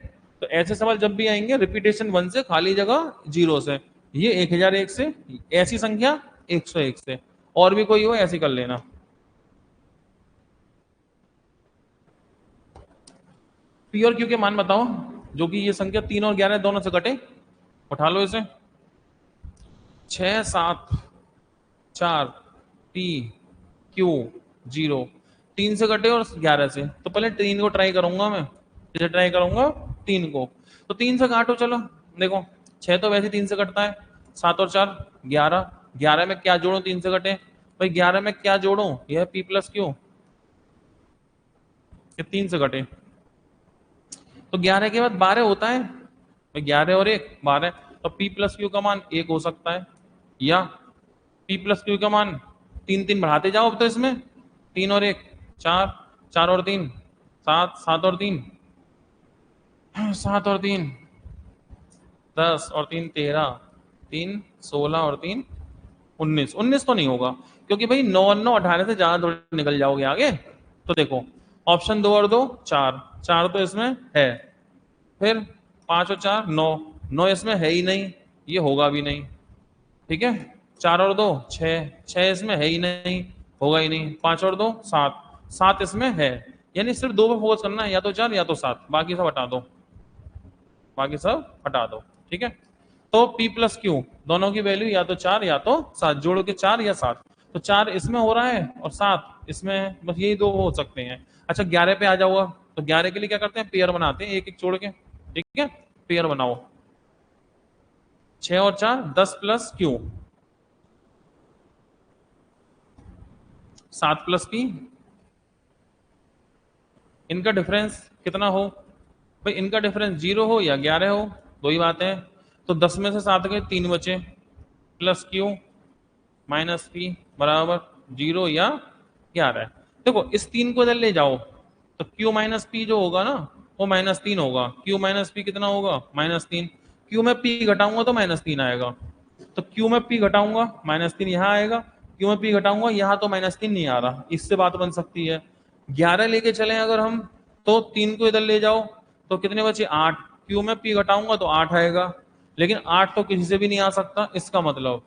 तो ऐसे सवाल जब भी आएंगे रिपीटेशन वन से, खाली जगह जीरो से, ये 1001 से, ऐसी संख्या 101 से, और भी कोई हो ऐसी कर लेना। पी और क्यू के मान बताओ जो कि ये संख्या 3 और 11 दोनों से कटे। उठा लो इसे। 6 7 4 पी क्यू जीरो, 3 से कटे और 11 से, तो पहले 3 को ट्राई करूंगा मैं, इसे ट्राई करूंगा 3 को। तो 3 से काटो, चलो देखो 6 तो वैसे 3 से कटता है, 7 और 4 11, 11 में क्या जोड़ो 3 से कटे? भाई 11 में क्या जोड़ो? यह पी प्लस क्यू, ये 3 से कटे। तो 11 के बाद 12 होता है, तो 11 और 1 12, तो P प्लस क्यू का मान 1 हो सकता है, या P प्लस क्यू का मान 3 3 बढ़ाते जाओ। अब तो इसमें 3 और 1 4, 4 और 3 7, 7 और 3 7 और 3 10 और 3 13, 3 16 और 3 19, 19 तो नहीं होगा क्योंकि भाई 9 और 9 18 से ज्यादा थोड़ी निकल जाओगे आगे। तो देखो ऑप्शन 2 और 2 4, 4 तो इसमें है, फिर 5 और 4 9, 9 इसमें है ही नहीं, ये होगा भी नहीं। ठीक है, 4 और 2 6, 6 इसमें है ही नहीं, होगा ही नहीं। 5 और 2 7, 7 इसमें है, यानी सिर्फ 2 पे फोकस करना है, या तो 4 या तो 7, बाकी सब हटा दो, बाकी सब हटा दो। ठीक है, तो P प्लस क्यू दोनों की वैल्यू या तो 4 या तो 7, जोड़ के 4 या 7, तो 4 इसमें हो रहा है और 7 इसमें है, बस यही दो हो सकते हैं। अच्छा 11 पे आ जाऊंगा, तो 11 के लिए क्या करते हैं? पेयर बनाते हैं, एक एक जोड़ के। ठीक है, पेयर बनाओ, 6 और 4 10 प्लस क्यू, 7 प्लस पी, इनका डिफरेंस कितना हो? भाई इनका डिफरेंस 0 हो या 11 हो, दो ही बात है। तो 10 में से 7 गए, 3 बचे, प्लस क्यू माइनस पी बराबर 0 या 11। देखो इस 3 को इधर ले जाओ, तो क्यू माइनस पी जो होगा ना वो -3 होगा। क्यू माइनस पी कितना होगा? -3। क्यू में पी घटाऊंगा तो -3 आएगा, तो क्यू में पी घटाऊंगा -3 यहाँ आएगा, क्यू में पी घटाऊंगा यहाँ तो -3 नहीं आ रहा। इससे बात बन सकती है। 11 लेके चले अगर हम, तो 3 को इधर ले जाओ तो कितने बचे? 8। क्यू में पी घटाऊंगा तो 8 आएगा, लेकिन 8 तो किसी से भी नहीं आ सकता, इसका मतलब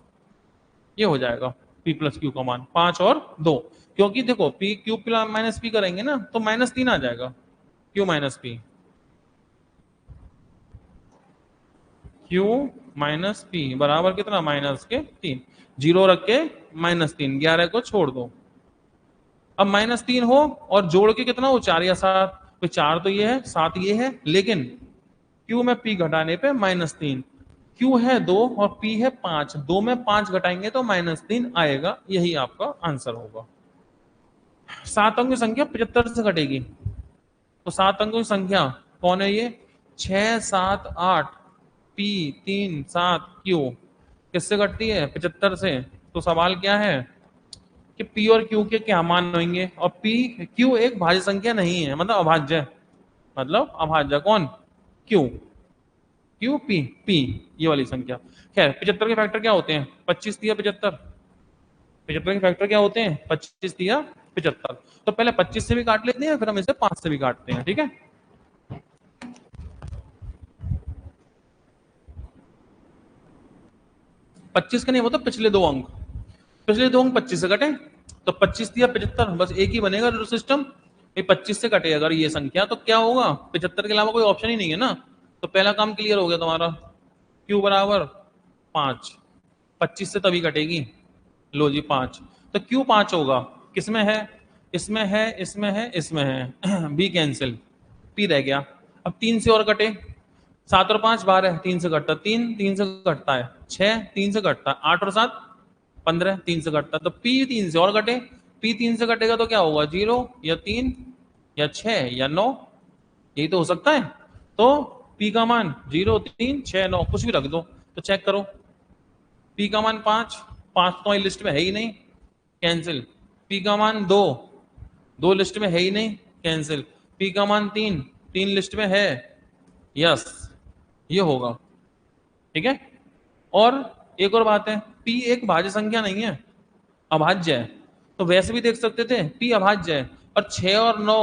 ये हो जाएगा P प्लस क्यू का मान 5 और 2। क्योंकि देखो P क्यू माइनस पी करेंगे ना तो -3 आ जाएगा, Q minus P, Q minus P बराबर कितना? -3। 0 रख के -3, 11 को छोड़ दो। अब -3 हो और जोड़ के कितना हो? 4 या 7, तो 4 तो ये है, 7 ये है, लेकिन Q में P घटाने पे -3, Q है 2 और P है 5, 2 में 5 घटाएंगे तो -3 आएगा, यही आपका आंसर होगा। 7 अंक की संख्या 75 से घटेगी, तो 7 अंकों की संख्या कौन है? ये 6 7 8 P 3 7 Q किससे घटती है? 75 से। तो सवाल क्या है कि P और Q के क्या मान होंगे? और P Q एक भाज्य संख्या नहीं है, मतलब अभाज्य है, मतलब अभाज्य कौन? Q, Q P, P ये वाली संख्या। खैर 75 के फैक्टर क्या होते हैं? 25 दिया 75, 75 के फैक्टर क्या होते हैं? 25 दिया 75। तो पहले 25 से भी काट लेते हैं, फिर हम इसे 5 से भी काटते हैं। ठीक है, 25 का नहीं होता, पिछले दो अंक, पिछले दो अंक 25 से कटे, तो 25 दिया 75, बस एक ही बनेगा जो सिस्टम, 25 से कटे अगर ये संख्या तो क्या होगा? 75 के अलावा कोई ऑप्शन ही नहीं है ना, तो पहला काम क्लियर हो गया तुम्हारा। Q बराबर 5, 25 से तभी कटेगी, लो जी 5, तो Q 5 होगा। किसमें है? इसमें है, इसमें है, इसमें है, बी कैंसिल, P रह गया। अब 3 से और कटे, 7 और 5 12, 3 से कटता, 3 3 से कटता है, 6 3 से कटता है, 8 और 7 15, 3 से कटता है, तो P 3 से और कटे, P 3 से कटेगा तो क्या होगा? 0 या 3 या 6 या 9, यही तो हो सकता है। तो पी का मान 0 3 6 9 कुछ भी रख दो तो चेक करो। पी का मान 5, 5 तो लिस्ट में है ही नहीं, कैंसिल। पी का मान 2, 2 लिस्ट में है ही नहीं, कैंसिल। पी का मान 3, 3 लिस्ट में है, यस ये होगा। ठीक है। और एक और बात है, पी एक भाज्य संख्या नहीं है, अभाज्य है। तो वैसे भी देख सकते थे पी अभाज्य है, और 6 और 9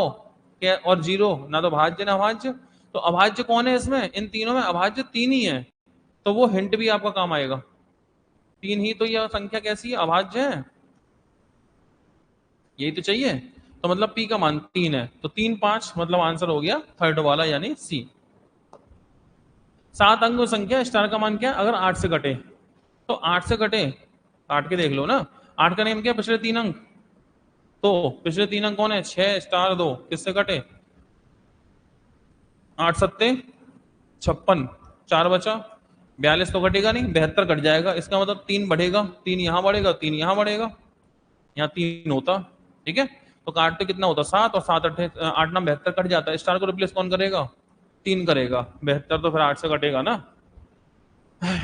और 0 ना तो भाज्य ना अभाज्य। तो अभाज्य कौन है इसमें, इन तीनों में अभाज्य 3 ही है। तो वो हिंट भी आपका काम आएगा, 3 ही तो यह संख्या कैसी है, अभाज्य है, यही तो चाहिए। तो मतलब पी का मान 3 है, तो 3 5 मतलब आंसर हो गया थर्ड वाला यानी सी। 7 अंक संख्या स्टार का मान क्या है, अगर 8 से कटे तो 8 से कटे, काट के देख लो ना। 8 का नियम क्या है, पिछले 3 अंक। तो पिछले 3 अंक कौन है, 6 स्टार 2, किससे कटे, 8 सत्ते 56, 4 बचा, 42 तो कटेगा नहीं, 72 कट जाएगा। इसका मतलब 3 बढ़ेगा, 3 यहां बढ़ेगा, 3 यहां बढ़ेगा, यहाँ 3 होता। ठीक है। तो काटते कितना होता, 7 और 7 8 9 72 कट जाता है। स्टार को रिप्लेस कौन करेगा, 3 करेगा, 72 तो फिर 8 से कटेगा ना।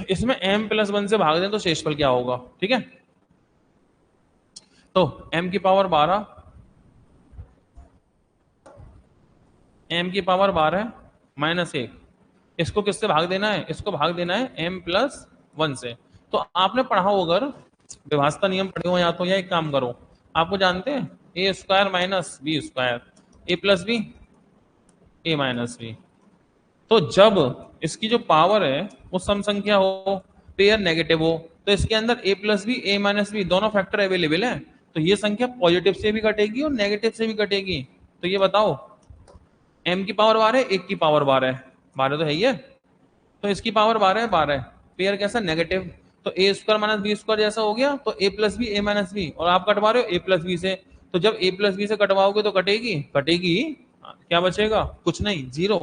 इसमें m+1 से भाग दें तो शेषफल क्या होगा। ठीक है। तो m की पावर 12, m की पावर 12 -1, इसको किससे भाग देना है, इसको भाग देना है m+1 से। तो आपने पढ़ा हो, अगर विभाजता नियम पढ़े हो या तो, या एक काम करो, आपको जानते हैं a square minus B square, a plus B a minus B. तो जब इसकी जो पावर है वो सम संख्या हो, पेयर नेगेटिव हो, तो इसके अंदर a plus B a minus B दोनों फैक्टर अवेलेबल है। तो ये संख्या पॉजिटिव से भी कटेगी और नेगेटिव से भी कटेगी। तो ये बताओ, m की पावर 12 है, 1 की पावर 12 है, 12 तो है ही है, तो इसकी पावर 12 है, 12 पेयर कैसा, नेगेटिव। तो ए स्क्वायर माइनस बी स्क्वायर जैसा हो गया, तो ए प्लस बी ए माइनस बी, और आप कटवा रहे हो ए प्लस बी से। तो जब ए प्लस बी से कटवाओगे तो कटेगी, कटेगी, क्या बचेगा, कुछ नहीं, 0,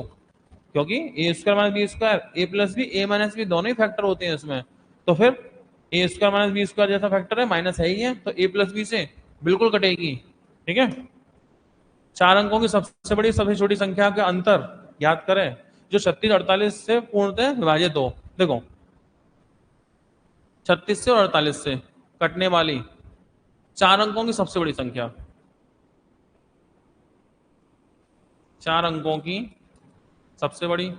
क्योंकि ए स्क्वायर माइनस बी स्क्वायर, ए प्लस बी ए माइनस बी दोनों ही फैक्टर होते हैं इसमें। तो फिर ए स्क्वायर माइनस बी स्क्वायर जैसा फैक्टर है, माइनस है ही है, तो ए प्लस बी से बिल्कुल कटेगी। ठीक है। 4 अंकों की सबसे बड़ी सबसे छोटी संख्या का अंतर याद करें, जो 36 48 से पूर्णतः विभाजित हो। देखो 36 से और 48 से कटने वाली 4 अंकों की सबसे बड़ी संख्या, 4 अंकों की सबसे बड़ी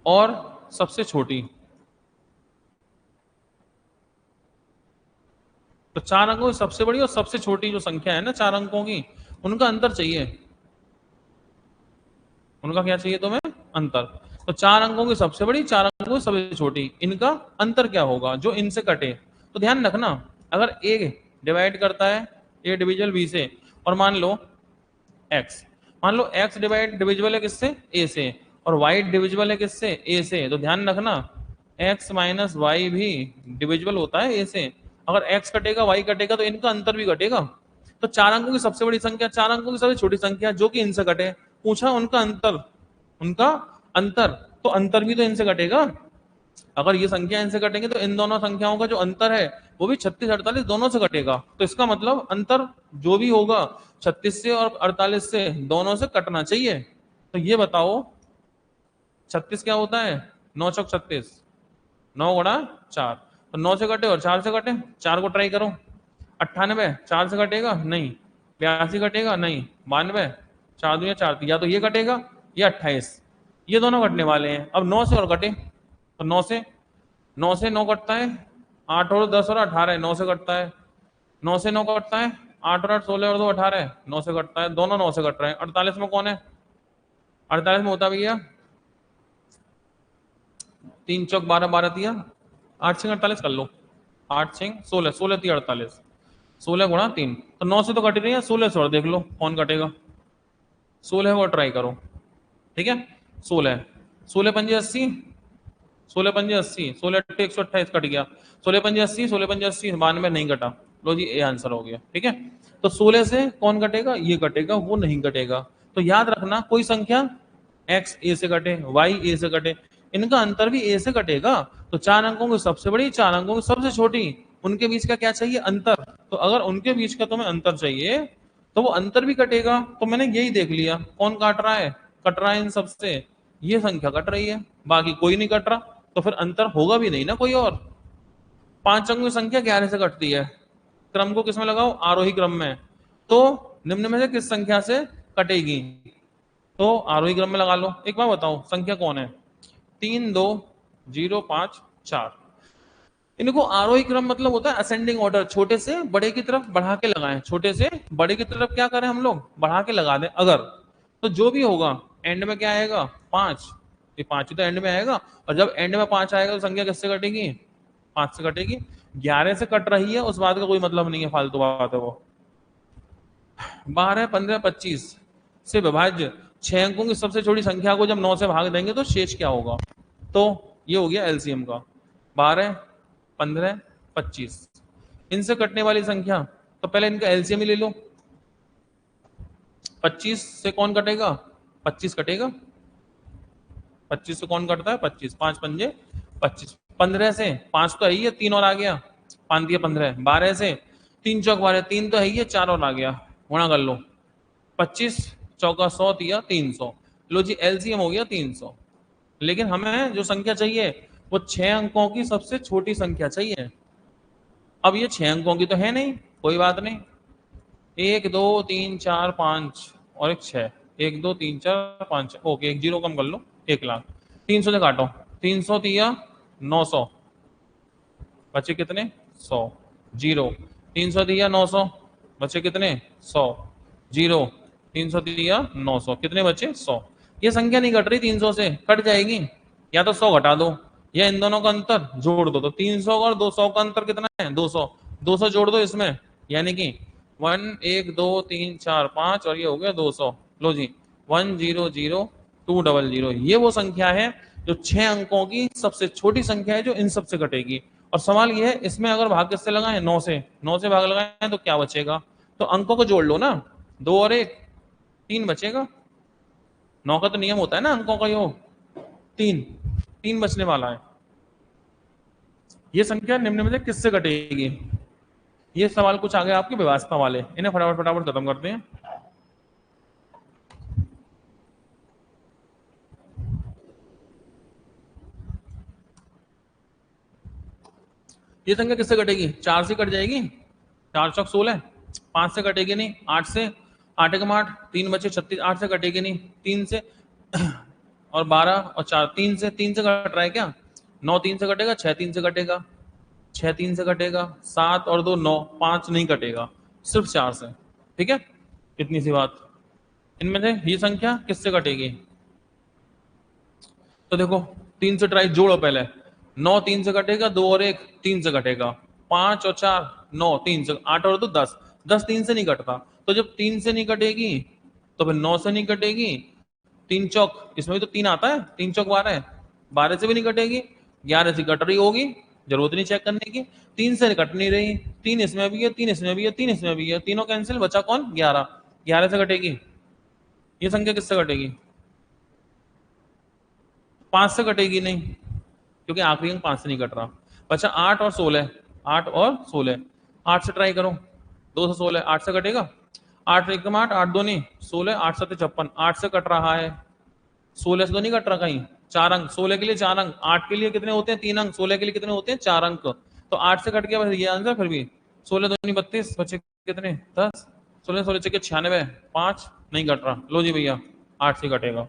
और सबसे छोटी। तो 4 अंकों की सबसे बड़ी और सबसे छोटी जो संख्या है ना 4 अंकों की, उनका अंतर चाहिए। उनका क्या चाहिए तुम्हें, अंतर। तो 4 अंकों की सबसे बड़ी, 4 अंकों की सबसे छोटी, इनका अंतर क्या होगा जो इनसे कटे। तो ध्यान रखना, अगर a डिवाइड करता है a डिविजल b से, और मान लो x, मान लो x डिविजिबल है किससे, a से, और y डिविजिबल है किससे, a से। तो ध्यान रखना x माइनस वाई भी डिविजिबल होता है a से। अगर x कटेगा y कटेगा तो इनका अंतर भी कटेगा। तो 4 अंकों की सबसे बड़ी संख्या, 4 अंकों की सबसे छोटी संख्या जो कि इनसे कटे, पूछा उनका अंतर, उनका अंतर, तो अंतर भी तो इनसे कटेगा। अगर ये संख्या इनसे कटेंगे तो इन दोनों संख्याओं का जो अंतर है वो भी 36 48 दोनों से कटेगा। तो इसका मतलब अंतर जो भी होगा 36 से और 48 से दोनों से कटना चाहिए। तो ये बताओ 36 क्या होता है, 9 चौक 36, 9 गुणा 4, तो 9 से कटे और 4 से कटे, 4 को ट्राई करो। 98 4 से कटेगा नहीं, 82 कटेगा नहीं, 92, 4 2 या 4 या तो ये कटेगा या 28, ये दोनों कटने वाले हैं। अब 9 से और कटे, तो 9 से 9 कटता है, 8 और 10 और 18 9 से कटता है, 9 से 9 कटता है, 8 और 8 16 और 2 18 9 से कटता है, दोनों 9 से कट रहे हैं। 48 में कौन है, 48 में होता भैया 3 चौक 12 12 तिया 8 6 48 कर लो, 8 6 16 16 3 48, 16 गुणा 3, तो 9 से तो कट रही है, 16 से और देख लो कौन कटेगा, 16 वो ट्राई करो। ठीक है। 16 16 पंजे 80, 16 पंजे 80, 16 अट्ठे 128 कट गया, 16 पंजे 80, 16 पंजे 80 92 नहीं कटा। लो जी ये आंसर हो गया। ठीक है। तो 16 से कौन कटेगा, ये कटेगा, वो नहीं कटेगा। तो याद रखना कोई संख्या x a से कटे, y a से कटे, इनका अंतर भी a से कटेगा। तो 4 अंकों की सबसे बड़ी, 4 अंकों की सबसे छोटी, उनके बीच का क्या चाहिए, अंतर। तो अगर उनके बीच का तुम्हें अंतर चाहिए तो वो अंतर भी कटेगा। तो मैंने यही देख लिया कौन काट रहा है, कट रहा है इन सबसे ये संख्या कट रही है, बाकी कोई नहीं कट रहा, तो फिर अंतर होगा भी नहीं ना कोई और। 5 अंकों की संख्या 11 से कटती है। क्रम को किसमें लगाओ, आरोही क्रम में। तो निम्न में से किस संख्या से कटेगी, तो आरोही क्रम में लगा लो। एक बार बताओ संख्या कौन है, 3 2 0 5 4। इनको आरोही क्रम मतलब होता है असेंडिंग ऑर्डर, छोटे से बड़े की तरफ बढ़ा के लगाएं, छोटे से बड़े की तरफ क्या करें हम लोग, बढ़ा के लगा दें अगर, तो जो भी होगा एंड में क्या आएगा 5, ये 5 ही तो एंड में आएगा। और जब एंड में 5 आएगा तो संख्या किससे कटेगी, 5 से कटेगी। 11 से कट रही है उस बात का कोई मतलब नहीं है, फालतू बात है वो। 12 15 25 से विभाज्य 6 अंकों की सबसे छोटी संख्या को जब 9 से भाग देंगे तो शेष क्या होगा, तो ये हो गया एलसीएम का 12 15 25। इनसे कटने वाली संख्या, तो पहले इनका एलसीएम ही ले लो। 25 से कौन कटेगा, 25 कटेगा। 25 से कौन कटता है, 25, 5 पंजे 25। 15 से 5 तो है ही है, 3 और आ गया, 5 दिया 15। 12 से 3 चौक 12, 3 तो है ही है, 4 और आ गया, गुणा कर लो। 25 चौका 100 दिया 300। लो जी एलसीएम हो गया 300। लेकिन हमें जो संख्या चाहिए वो 6 अंकों की सबसे छोटी संख्या चाहिए। अब ये 6 अंकों की तो है नहीं, कोई बात नहीं, 1 2 3 4 5 और एक 6, 1 2 3 4 5, ओके एक जीरो कम कर लो, 1 लाख। 300 से काटो, 300 दिया 900, बचे कितने 100, जीरो। 300 दिया 900, बचे कितने 100, जीरो। 300 दिया 900, कितने बचे 100। ये संख्या नहीं कट रही 300 से, कट जाएगी, या तो 100 घटा दो या इन दोनों का अंतर जोड़ दो। तो 300 और 200 का अंतर कितना है 200, 200 जोड़ दो इसमें, यानी कि 1 1 2 3 4 5 और ये हो गया 200। लो जी 100200, ये वो संख्या है जो 6 अंकों की सबसे छोटी संख्या है जो इन सबसे कटेगी। और सवाल ये है इसमें अगर भाग किससे लगाएं, 9 से, 9 से भाग लगाएं तो क्या बचेगा, तो अंकों को जोड़ लो ना, 2 और 1 3 बचेगा। 9 का तो नियम होता है ना अंकों का, यो 3 3 बचने वाला है। ये संख्या निम्न में से किससे कटेगी। ये सवाल कुछ आगे आपके व्यवस्था वाले, इन्हें फटाफट फटाफट खत्म करते हैं। ये संख्या किससे कटेगी, 4 से कट जाएगी, 4 चौक 16, 5 से कटेगी नहीं, 8 से, 8 एकम 8, 3 बचे 36, 8 से कटेगी नहीं, 3 से और 12 और 4, 3 से कट रहा है क्या, 9 3 से कटेगा, 6 3 से कटेगा, 6 3 से कटेगा, 7 और 2 9, 5 नहीं कटेगा, सिर्फ 4 से। ठीक है, इतनी सी बात। इनमें से ये संख्या किससे कटेगी, तो देखो 3 से ट्राई जोड़ो पहले, 9 3 से कटेगा, 2 और 1 3 से कटेगा, 5 और 4 9, 3 से 8 और 2 10, 10 3 से नहीं कटता। तो जब 3 से नहीं कटेगी तो फिर 9 से नहीं कटेगी, 3 चौक, इसमें भी तो 3 आता है, 3 चौक 12, 12 से भी नहीं कटेगी, 11 से कट रही होगी, जरूरत नहीं चेक करने की, 3 से कट नहीं रही, 3 इसमें भी है, 3 इसमें भी है, 3 इसमें भी है, तीनों कैंसिल, बचा कौन 11, 11 से कटेगी। ये संख्या किससे कटेगी, 5 से कटेगी नहीं, क्योंकि आखिरी अंक 5 से नहीं कट रहा। बचा 8 और 16, 8 और 16, 8 से ट्राई करो, 2 से 16, 8 से कटेगा, 8 एकम 8, 8 2 नहीं 16, 8 7 56, 8 से कट रहा है, 16 से तो नहीं कट रहा कहीं, 4 अंक, 16 के लिए 4 अंक, 8 के लिए कितने होते हैं 3 अंक, 16 के लिए कितने होते हैं 4 अंक, तो 8 से कट गया बस ये आंसर। फिर भी 16 2 32, बचे कितने 10, 16 16 के 96, 5 नहीं कट रहा। लो जी भैया 8 से कटेगा।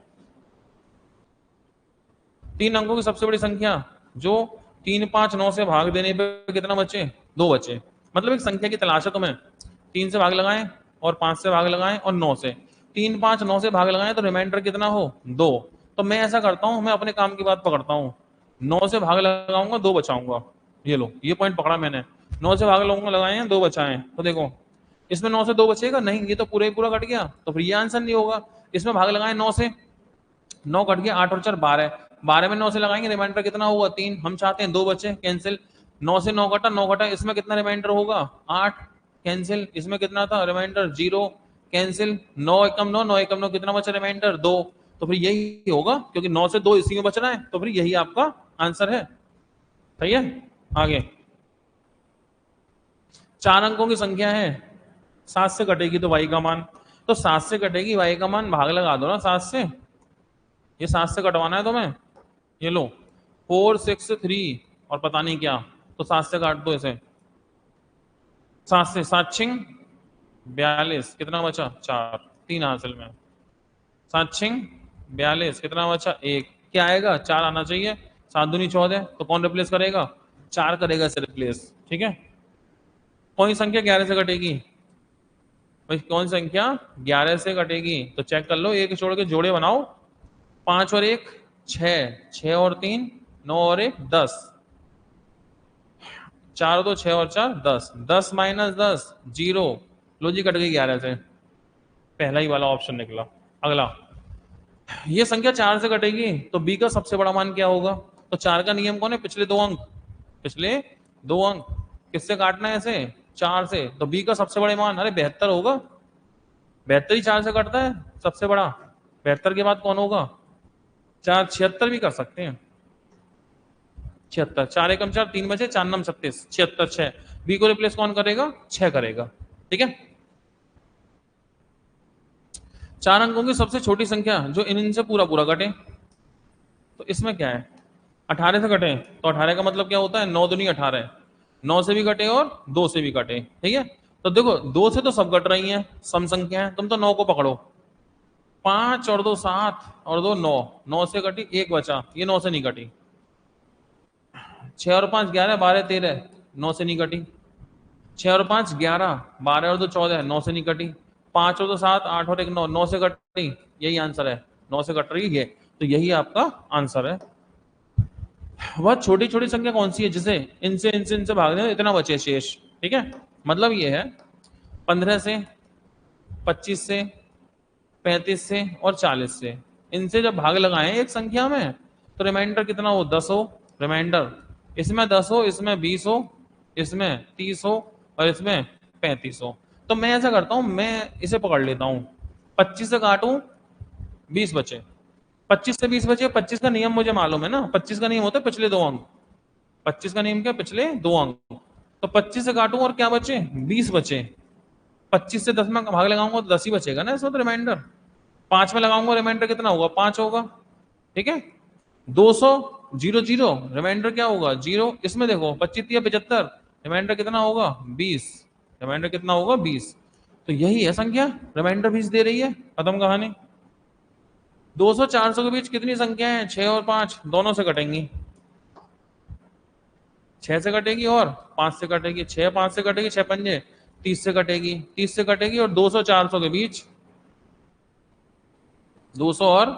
3 अंकों की सबसे बड़ी संख्या जो 3 5 9 से भाग देने पे कितना बचे, 2 बचे। मतलब एक संख्या की तलाश है तुम्हें, 3 से भाग लगाएं और 5 से भाग लगाएं और 9 से, 3 5 9 से भाग लगाएं तो रिमाइंडर कितना हो 2। तो मैं ऐसा करता हूं, मैं अपने काम की बात पकड़ता हूं, 9 से भाग लगाऊंगा 2 बचाऊंगा। ये लो ये पॉइंट पकड़ा मैंने, 9 से भाग लगाऊंगा लगाए हैं 2 बचाए, तो देखो इसमें 9 से 2 बचेगा नहीं, ये तो पूरा ही पूरा कट गया, तो फिर ये आंसर नहीं होगा। इसमें भाग लगाए 9 से, 9 कट गया, 8 और 4 12, 12 में 9 से लगाएंगे रिमाइंडर कितना होगा 3, हम चाहते हैं 2 बचे, कैंसिल, 9 से 9 कटा, 9 कटा, इसमें कितना रिमाइंडर होगा 8, कैंसिल, इसमें कितना था रिमाइंडर 0, कैंसिल, 9 एकम 9, 9 एकम 9 कितना बचा रिमाइंडर 2, तो फिर यही होगा क्योंकि 9 से 2 इसी में बच रहा है, तो फिर यही आपका आंसर है। सही है, आगे 4 अंकों की संख्या है, 7 से कटेगी तो y का मान, तो 7 से कटेगी y का मान, भाग लगा दो ना 7 से, ये 7 से कटवाना है तुम्हें, ये लो 4 6 3 और पता नहीं क्या, तो 7 से काट दो इसे, 7 से 7 छिंग 42, कितना बचा 4, 3 हासिल में, 7 छिंग 42, कितना बचा 1, क्या आएगा 4 आना चाहिए, 7 दूनी 14, तो कौन रिप्लेस करेगा, 4 करेगा इसे रिप्लेस, ठीक है। कौन सी संख्या 11 से कटेगी भाई, कौन सी संख्या 11 से कटेगी, तो चेक कर लो, एक छोड़ के जोड़े बनाओ, 5 और 1 6, 6 और 3 9 और 1 10, 4 2 6 और 4 10, 10 माइनस 10 0, लो जी कट गई 11 से, पहला ही वाला ऑप्शन निकला। अगला, ये संख्या 4 से कटेगी तो बी का सबसे बड़ा मान क्या होगा, तो 4 का नियम कौन है, पिछले 2 अंक, पिछले 2 अंक किससे काटना है इसे, 4 से, तो बी का सबसे बड़ा मान अरे 72 होगा, 72 ही 4 से कटता है सबसे बड़ा, 72 के बाद कौन होगा 4, 76 भी कर सकते हैं, 76, 4 एकम 4 3 बचे, 4 नम 36, 76 6, बी को रिप्लेस कौन करेगा 6 करेगा, ठीक है। 4 अंकों की सबसे छोटी संख्या जो इनसे पूरा पूरा कटे, तो इसमें क्या है 18 से कटे, तो 18 का मतलब क्या होता है 9 दूनी 18, 9 से भी कटे और 2 से भी कटे, ठीक है। तो देखो 2 से तो सब कट रही हैं, सम संख्या है, तुम तो 9 को पकड़ो, 5 और 2 7 और 2 9, 9 से कटी, एक बचा, ये 9 से नहीं कटी, 6 और 5 11 12 13, 9 से नहीं कटी, 6 और 5 11, 12 और 2 14, 9 से नहीं कटी, 5 और 2 7 8 और 1 9, 9 से कटी, यही आंसर है, 9 से कट रही है, तो यही आपका आंसर है। वह छोटी छोटी संख्या कौन सी है जिसे इनसे भाग दें इतना बचे शेष, ठीक है। मतलब ये है 15 से 25 से 35 से और 40 से, इनसे जब भाग लगाएं एक संख्या में तो रिमाइंडर कितना हो 10 हो, रिमाइंडर इसमें 10 हो, इसमें 20 हो, इसमें 30 हो और इसमें 35 हो। तो मैं ऐसा करता हूं, मैं इसे पकड़ लेता हूं, 25 से काटूं 20 बचे, 25 से 20 बचे, 25 का नियम मुझे मालूम है ना, 25 का नियम होता है पिछले 2 अंक, 25 का नियम क्या पिछले 2 अंक, तो 25 से काटूं और क्या बचे 20 बचे, 25 से 10 में भाग लगाऊंगा तो 10 ही बचेगा ना इसमें, तो रिमाइंडर 5 में लगाऊंगा रिमाइंडर कितना होगा 5 होगा, ठीक है। 200 0 0, रिमाइंडर क्या होगा 0, इसमें देखो 25 या 75, रिमाइंडर कितना होगा 20, रिमाइंडर कितना होगा 20, तो यही है संख्या, रिमाइंडर 20 दे रही है, खत्म कहानी। 200 400 के बीच कितनी संख्या है 6 और 5 दोनों से कटेंगी, 6 से कटेगी और 5 से कटेगी, 6 5 से कटेगी, 6 पंजे 30 से कटेगी, 30 से कटेगी, और 200 400 के बीच, 200 और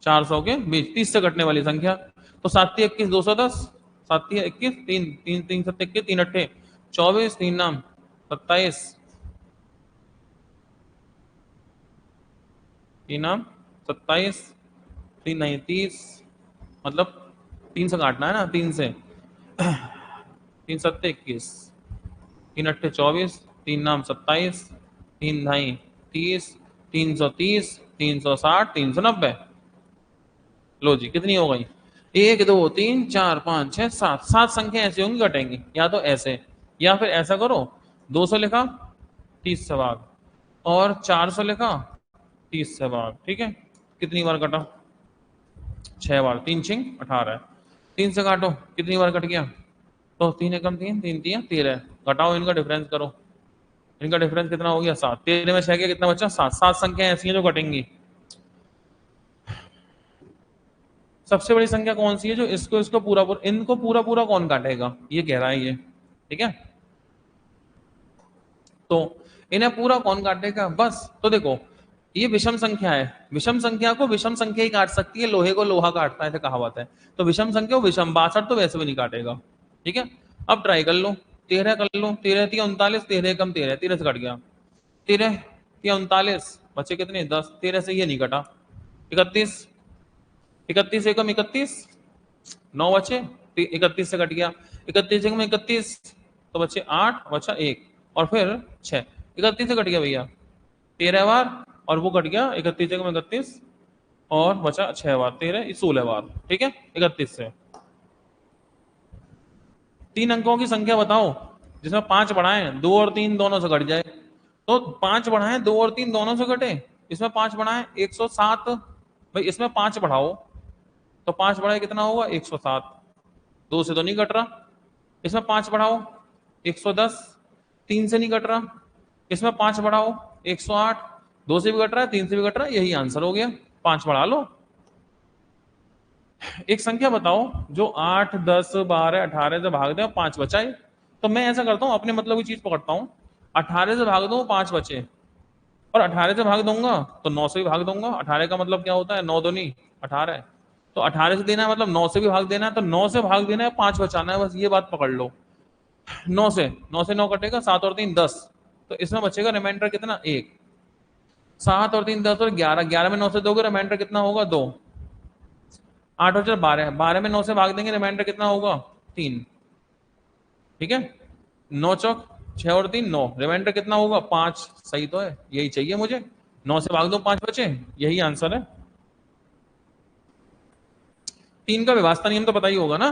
400 के बीच 30 से कटने वाली संख्या, तो 7 21 210, 7 21 3 3 3 7 21 3 अट्ठे 24, 3 नाम 27, 3 नाम 27, 3 नहीं 30, मतलब 3 से काटना है ना, 3 से 3 7 21, 3 अट्ठे 24, 3 नाम 27, 3 ढाई 30, 330, 360, 390, लो जी कितनी हो गई 1 2 3 4 5 6 7, 7 संख्या ऐसी होंगी कटेंगी, या तो ऐसे या फिर ऐसा करो, 200 लिखा 30 से भाग और 400 लिखा 30 से भाग, ठीक है। कितनी बार कटा 6 बार, 3 छिंग 18, 3 से काटो कितनी बार कट गया, तो 3 एकम 3 3 3 13, घटाओ इनका डिफरेंस करो, इनका डिफरेंस कितना हो गया 7, 13 में 6 के कितना बचा 7, 7 संख्या ऐसी हैं जो कटेंगी। सबसे बड़ी संख्या कौन सी है जो इसको इसको पूरा पूरा, इनको पूरा पूरा कौन काटेगा, ये कह रहा है ये, ठीक है। तो इन्हें पूरा कौन काटेगा बस, तो देखो ये विषम संख्या है, विषम संख्या को विषम संख्या ही काट सकती है, लोहे को लोहा काटता है ऐसे कहावत है, तो विषम संख्या को विषम, 62 तो वैसे भी नहीं काटेगा, ठीक है। अब ट्राई कर लो, 13 कर लो, 13 3 39, 13 कम 13, 13 से कट गया, 13 3 39 बचे कितने 10, 13 से ये नहीं कटा, 31, 31 एकम 31, 9 बचे, 31 से कट गया, 31 एकम 31, तो बचे 8 बचा 1 और फिर 6, 31 से कट गया भैया 13 बार, और वो कट गया 31 एकम 31 और बचा 6 बार, 13 16 बार, ठीक है। 31 से 3 अंकों की संख्या बताओ जिसमें 5 बढ़ाएं, 2 और 3 दोनों से कट जाए, तो 5 बढ़ाएं, 2 और 3 दोनों से कटे, इसमें 5 बढ़ाएं 107, भाई इसमें 5 बढ़ाओ तो 5 बढ़ाए कितना होगा 107, 2 से तो नहीं कट रहा। इसमें 5 बढ़ाओ 110, 3 से नहीं कट रहा। इसमें 5 बढ़ाओ 108, 2 से भी कट रहा है 3 से भी कट रहा है, यही आंसर हो गया। 5 बढ़ा लो। एक संख्या बताओ जो 8, 10, 12, 18 से भाग दे और 5 बचाए। तो मैं ऐसा करता हूं, अपने मतलब की चीज पकड़ता हूं, 18 से भाग दो 5 बचे, और 18 से भाग दूंगा तो 9 से भी भाग दूंगा। 18 का मतलब क्या होता है, 9 दूनी 18, तो 18 से देना है मतलब 9 से भी भाग देना है, तो 9 से भाग देना है, 5 बचाना है, बस ये बात पकड़ लो। 9 से 9 कटेगा, 7 और 3 10, तो इसमें बचेगा रिमाइंडर कितना 1। 7 और 3 10 और 11, 11 में 9 से दोगे रिमाइंडर कितना होगा 2। 8 और 4 12, 12 में 9 से भाग देंगे रिमाइंडर कितना होगा 3। ठीक है, 9 चौक 6 और 3 9, रिमाइंडर कितना होगा 5। सही तो है, यही चाहिए मुझे। 9 से भाग दो 5 बचे, यही आंसर है। 3 का विभाजता नियम तो पता ही होगा ना।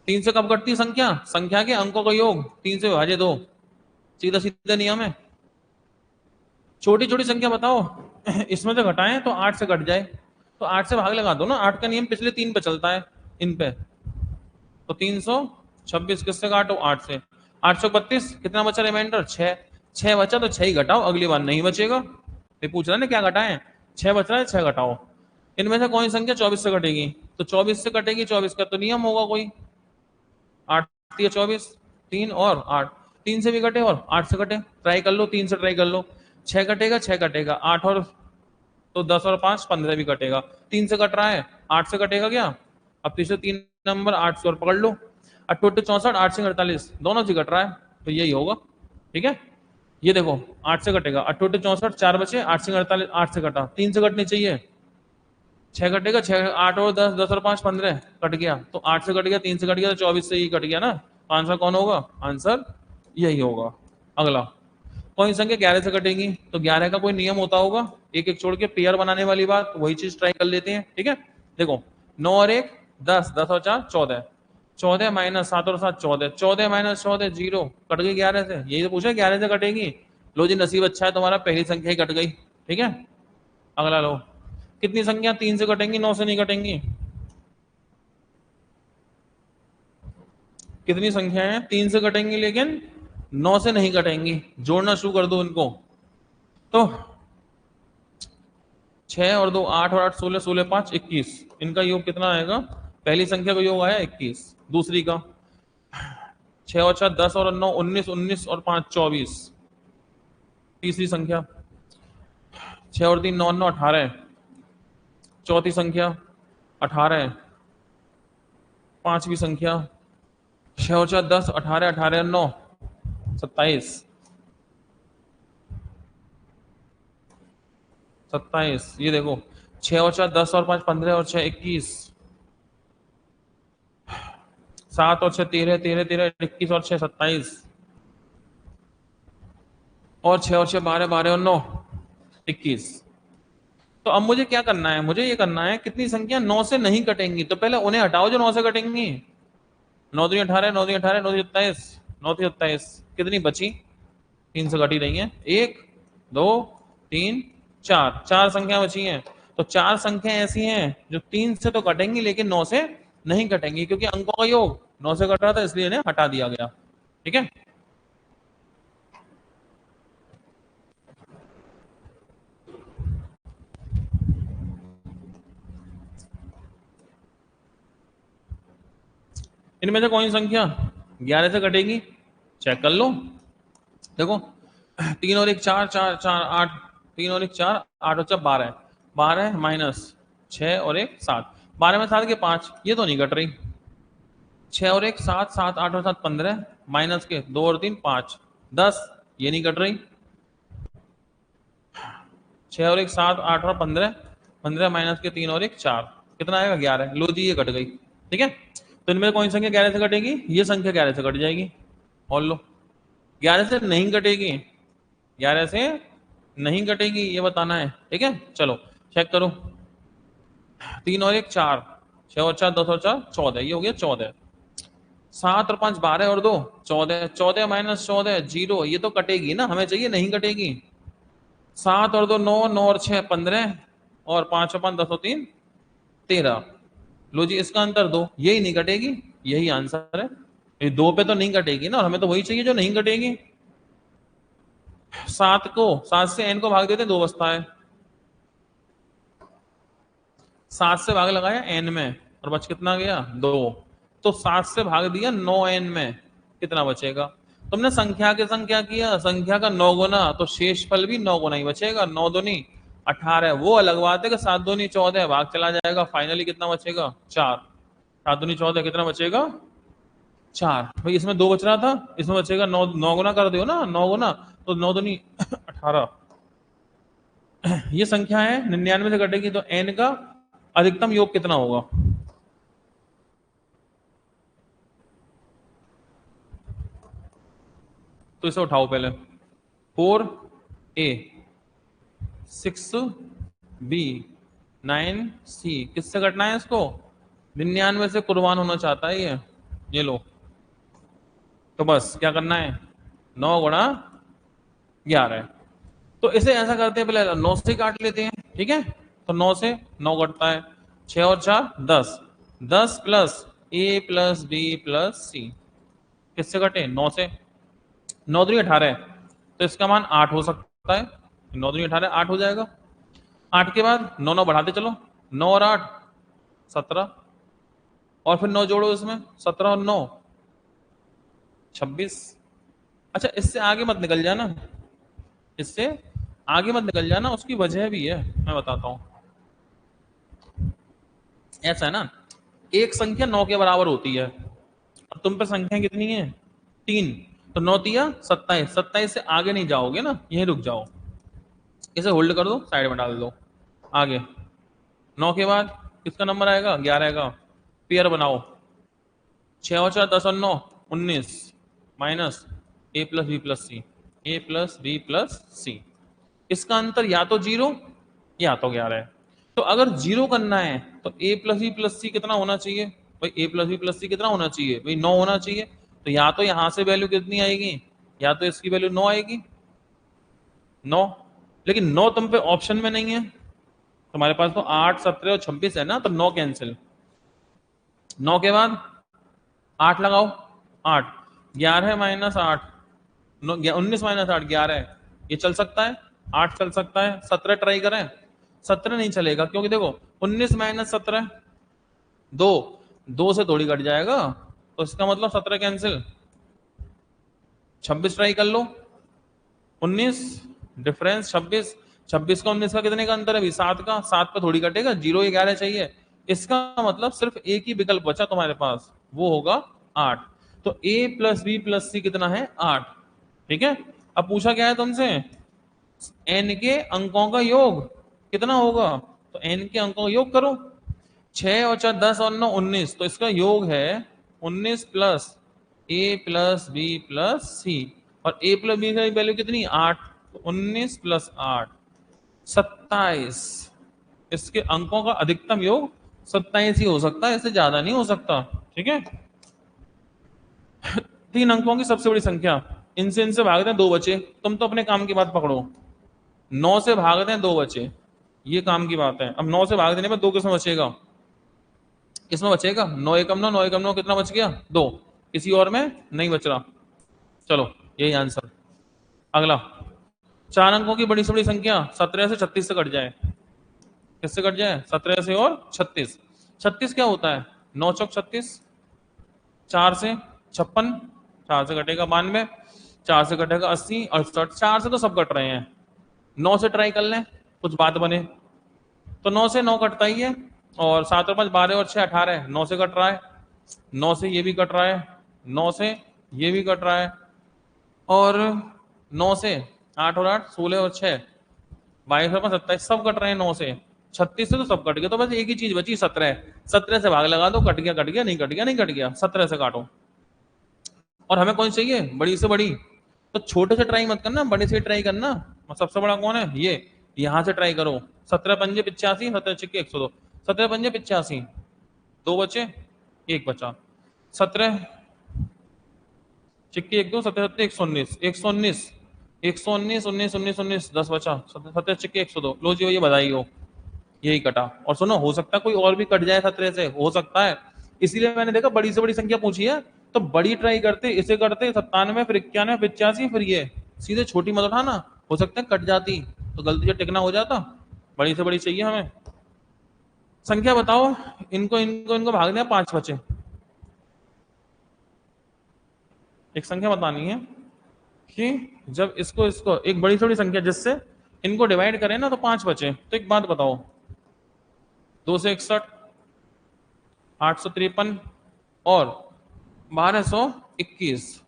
3 से कब कटती संख्या, संख्या के अंकों का योग 3 से विभाजित 2, सीधा सीधा नियम है। छोटी छोटी संख्या बताओ इसमें से घटाएं तो 8 से कट जाए, तो 8 से भाग लगा दो ना, 8 का नियम पिछले 3 पे चलता है इन पे। तो 326 किससे काटो 8 से, 832 कितना बचा रिमाइंडर 6, 6 बचा तो 6 ही घटाओ, अगली बार नहीं बचेगा। ये पूछ रहा है ना क्या घटाएं, 6 बच रहा है 6 घटाओ। इनमें से कौन सी संख्या 24 से कटेगी, तो 24 से कटेगी, 24 का तो नियम होगा कोई, 8 या 24, 3 और 8, 3 से भी कटे और 8 से कटे, ट्राई कर लो, 3 से ट्राई कर लो, 6 कटेगा 6 कटेगा, 8 और तो 10 और 5 15 भी कटेगा, 3 से कट रहा है 8 से कटेगा क्या, अब तीसरे 3 नंबर 8 से और पकड़ लो, 8 64 8 से 48 दोनों से कट रहा है, तो यही होगा। ठीक है, ये देखो 8 से कटेगा, 8 64 4 बचे, 8 से 48 8 से कटा, 3 से कटनी चाहिए, 6 कटेगा 6 8 और 10 10 और 5 15 कट गया, तो 8 से कट गया, 3 से कट गया, तो 24 से ही कट गया ना। आंसर कौन होगा, आंसर यही होगा। अगला कौन सी संख्या 11 से कटेगी, तो 11 का कोई नियम होता होगा, एक एक छोड़ के पेयर बनाने वाली बात, वही चीज ट्राई कर लेते हैं। ठीक है, देखो 9 और 1 10, 10 और 4 14, 14 माइनस 7 और 7 14, 14 माइनस 14 0, कट गई 11 से, यही तो पूछा 11 से कटेगी। लो जी नसीब अच्छा है तुम्हारा, पहली संख्या ही कट गई। ठीक है, अगला लो, कितनी संख्या 3 से कटेंगी 9 से नहीं कटेंगी, कितनी संख्याएं 3 से कटेंगी लेकिन 9 से नहीं कटेंगी, जोड़ना शुरू कर दो इनको। तो 6 और 2 8 और 8 16, 16 5 21, इनका योग कितना आएगा, पहली संख्या का योग आया 21, दूसरी का 6 और 4 10 और 9 19, 19 और 5 24, तीसरी संख्या 6 और 3 9 9 18, चौथी संख्या 18, पांचवी संख्या 6 और 4 10 18, 18 और 9 27, 27, ये देखो 6 और 4 10 और 5 15 और 6 21, 7 और 6 13, 13 13 21 और 6 27, और 6 और 6 12 12 और 9 21। तो अब मुझे क्या करना है, मुझे ये करना है कितनी संख्या 9 से नहीं कटेंगी, तो पहले उन्हें हटाओ जो 9 से कटेंगी। 9 दूनी 18, 9 दूनी 18, 9 27, 9 27, कितनी बची, 3 से कटी रही है, 1 2 3 4, 4 संख्या बची हैं। तो 4 संख्या ऐसी हैं जो 3 से तो कटेंगी लेकिन 9 से नहीं कटेंगी, क्योंकि अंकों का योग 9 से कट रहा था इसलिए इन्हें हटा दिया गया। ठीक है, इनमें से कौन सी संख्या 11 से कटेगी, चेक कर लो। देखो 3 और 1 4, 4 4 8, 3 और 1 4, 8 और 4 12, 12 माइनस 6 और 1 7, 12 में 7 के 5, ये तो नहीं कट रही। 6 और 1 7, 7 8 और 7 15, माइनस के 2 और 3 5 10, ये नहीं कट रही। 6 और 1 7 8 और 15, 15 माइनस के 3 और 1 4, कितना आएगा 11, लो जी ये कट गई। ठीक है, तो इनमें कौन सी संख्या 11 से कटेगी, ये संख्या 11 से कट जाएगी, और लो 11 से नहीं कटेगी, 11 से नहीं कटेगी ये बताना है। ठीक है, चलो चेक करो, 3 और 1 4, 6 और 4 10 और 4 14, ये हो गया 14। 7 और 5 12 और 2 14, 14 माइनस 14 0, ये तो कटेगी ना, हमें चाहिए नहीं कटेगी। 7 और 2 9, 9 और 6 15, और 5 और 5 10 और 3 13। लो जी, इसका अंतर दो, यही नहीं कटेगी, यही आंसर है। ये दो पे तो नहीं कटेगी ना, और हमें तो वही चाहिए जो नहीं कटेगी। 7 से n को भाग देते, 2 बचता है। 7 से भाग लगाया n में, और बच कितना गया 2। तो 7 से भाग दिया 9n में, कितना बचेगा? तुमने संख्या के संग क्या किया, संख्या का 9 गुना, तो शेषफल भी 9 गुना ही बचेगा। 9 दूनी 18, वो अलग बात है कि 7 दूनी 14, भाग चला जाएगा, फाइनली कितना बचेगा 4। 7 दूनी 14, कितना बचेगा 4। भाई इसमें 2 बच रहा था, इसमें बचेगा 9। 9 गुना कर दो ना, 9 गुना, तो 9 दूनी 18। ये संख्या है 99 से कटेगी, तो n का अधिकतम योग कितना होगा? तो इसे उठाओ पहले। 4a, 6b, 9c, किससे कटना है इसको? 99 से कुर्बान होना चाहता है ये लो। तो बस क्या करना है, 9 गुणा 11। तो इसे ऐसा करते हैं, पहले 9 से काट लेते हैं, ठीक है? तो 9 से 9 कटता है, 6 और 4 10, 10 plus a plus b plus c, किससे कटे 9 से। 9 दूनी 18, तो इसका मान 8 हो सकता है। 9 दूनी 18, 8 हो जाएगा। 8 के बाद 9 9 बढ़ाते चलो, 9 और 8 17, और फिर 9 जोड़ो इसमें, 17 और 9 26। अच्छा, इससे आगे मत निकल जाना, इससे आगे मत निकल जाना, उसकी वजह भी है, मैं बताता हूं। ऐसा है ना, एक संख्या 9 के बराबर होती है, और तुम पे संख्या कितनी है 3, तो 9 तिया 27, 27 से आगे नहीं जाओगे ना, यहीं रुक जाओ। इसे होल्ड कर दो, साइड में डाल दो। आगे 9 के बाद किसका नंबर आएगा 11 का, पेयर बनाओ। 6 और 4 10 और 9 19, minus a plus B plus C, A plus B plus C. इसका अंतर या तो 0 या तो 11 है। तो अगर 0 करना है तो a प्लस बी प्लस सी कितना होना चाहिए? भाई a प्लस बी प्लस सी कितना होना चाहिए? भाई 9 होना चाहिए। तो या तो यहां से वैल्यू कितनी आएगी, या तो इसकी वैल्यू 9 आएगी, 9। लेकिन 9 तुम पे ऑप्शन में नहीं है, तुम्हारे पास तो 8 17 और 26 है ना, तो 9 कैंसिल। 9 के बाद 8 लगाओ, 8, 11 माइनस 8, 19 माइनस 8 11 है, ये चल सकता है, 8 चल सकता है। 17 ट्राई करें, 17 नहीं चलेगा, क्योंकि देखो 19 माइनस 17 2, 2 से थोड़ी कट जाएगा, तो इसका मतलब 17 कैंसिल। 26 ट्राई कर लो, 19 डिफरेंस 26, 26 का 19 का कितने का अंतर है भाई 7 का, 7 पे थोड़ी कटेगा, 0 11 चाहिए। इसका मतलब सिर्फ एक ही विकल्प बचा तुम्हारे पास, वो होगा 8। तो a प्लस बी प्लस सी कितना है 8, ठीक है? अब पूछा क्या है तुमसे, n के अंकों का योग कितना होगा, तो n के अंकों का योग करो। 6 और 4 10 और 9 19, तो इसका योग है 19 plus a plus B plus C, और a प्लस बी की वैल्यू कितनी 8, तो 19 प्लस 8 27। इसके अंकों का अधिकतम योग 27 ही हो सकता है, इससे ज्यादा नहीं हो सकता, ठीक है? 3 अंकों की सबसे बड़ी संख्या, इनसे भागते हैं 2 बचे, तुम तो अपने काम की बात पकड़ो। 9 से भागते हैं 2 बचे, ये काम की बात है। अब 9 से भाग देने में 2 किसमें बचेगा, किसमें बचेगा 9 एकम 9, 9 एकम 9 कितना बच गया 2, किसी और में नहीं बच रहा। चलो यही आंसर। अगला, 4 अंकों की बड़ी से बड़ी संख्या 17 से 36 से कट जाए, किससे कट जाए 17 से और 36। 36 क्या होता है 9 चौक 36, 4 से 56, 4 से कटेगा 92, 4 से कटेगा 80 68, 4 से तो सब कट रहे हैं, 9 से ट्राई कर लें कुछ बात बने। तो 9 से 9 कटता ही है, और 7 और 5 12 और 6 18, 9 से कट रहा है, 9 से ये भी कट रहा है, 9 से ये भी कट रहा है, और 9 से 8 और 8 16 और 6 22 और 5 27, सब कट रहे हैं 9 से। 36 से तो सब कट गया, तो बस एक ही चीज बची 17। 17 से भाग लगा दो, कट गया कट गया, नहीं कट गया नहीं कट गया, 17 से काटो। और हमें कौन सी चाहिए बड़ी से बड़ी, तो छोटे से ट्राई मत करना, बड़े से ट्राई करना। और सबसे बड़ा कौन है ये, यहां से ट्राई करो। 17 पंजे 85, 17 छिक्के 102, 17 पंजे 85, 2 बचे 1 बचा, 17 चिक्की 1 2 सत्तर सत्तर 119 119 119 19 19 19 10 बचा, सत्तर चिक्की 102। लो जी ये बधाई हो, यही कटा। और सुनो हो सकता है कोई और भी कट जाए 17 से, हो सकता है, इसीलिए मैंने देखा बड़ी से बड़ी संख्या पूछी है तो बड़ी ट्राई करते, इसे करते 97 फिर 91 फिर 85 फिर ये सीधे छोटी मत उठाना, हो सकता है कट जाती तो गलती से टिकना हो जाता। बड़ी से बड़ी चाहिए हमें। संख्या बताओ, इनको इनको इनको भाग दिया 5 बचे। एक संख्या बतानी है कि जब इसको इसको एक बड़ी से बड़ी संख्या जिससे इनको डिवाइड करें ना तो 5 बचे। तो एक बात बताओ, 261 853 और 1221,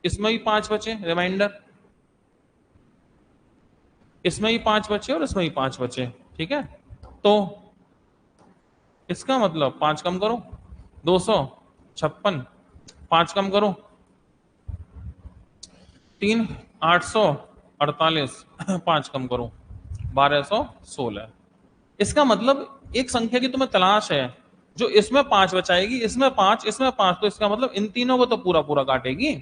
इसमें भी 5 बचे रिमाइंडर, इसमें भी 5 बचे और इसमें भी 5 बचे। ठीक है, तो इसका मतलब 5 कम करो, 256, 5 कम करो 3 848, 5 कम करो 1216। इसका मतलब एक संख्या की तुम्हें तलाश है जो इसमें 5 बचाएगी, इसमें 5, इसमें 5, तो इसका मतलब इन तीनों को तो पूरा पूरा काटेगी।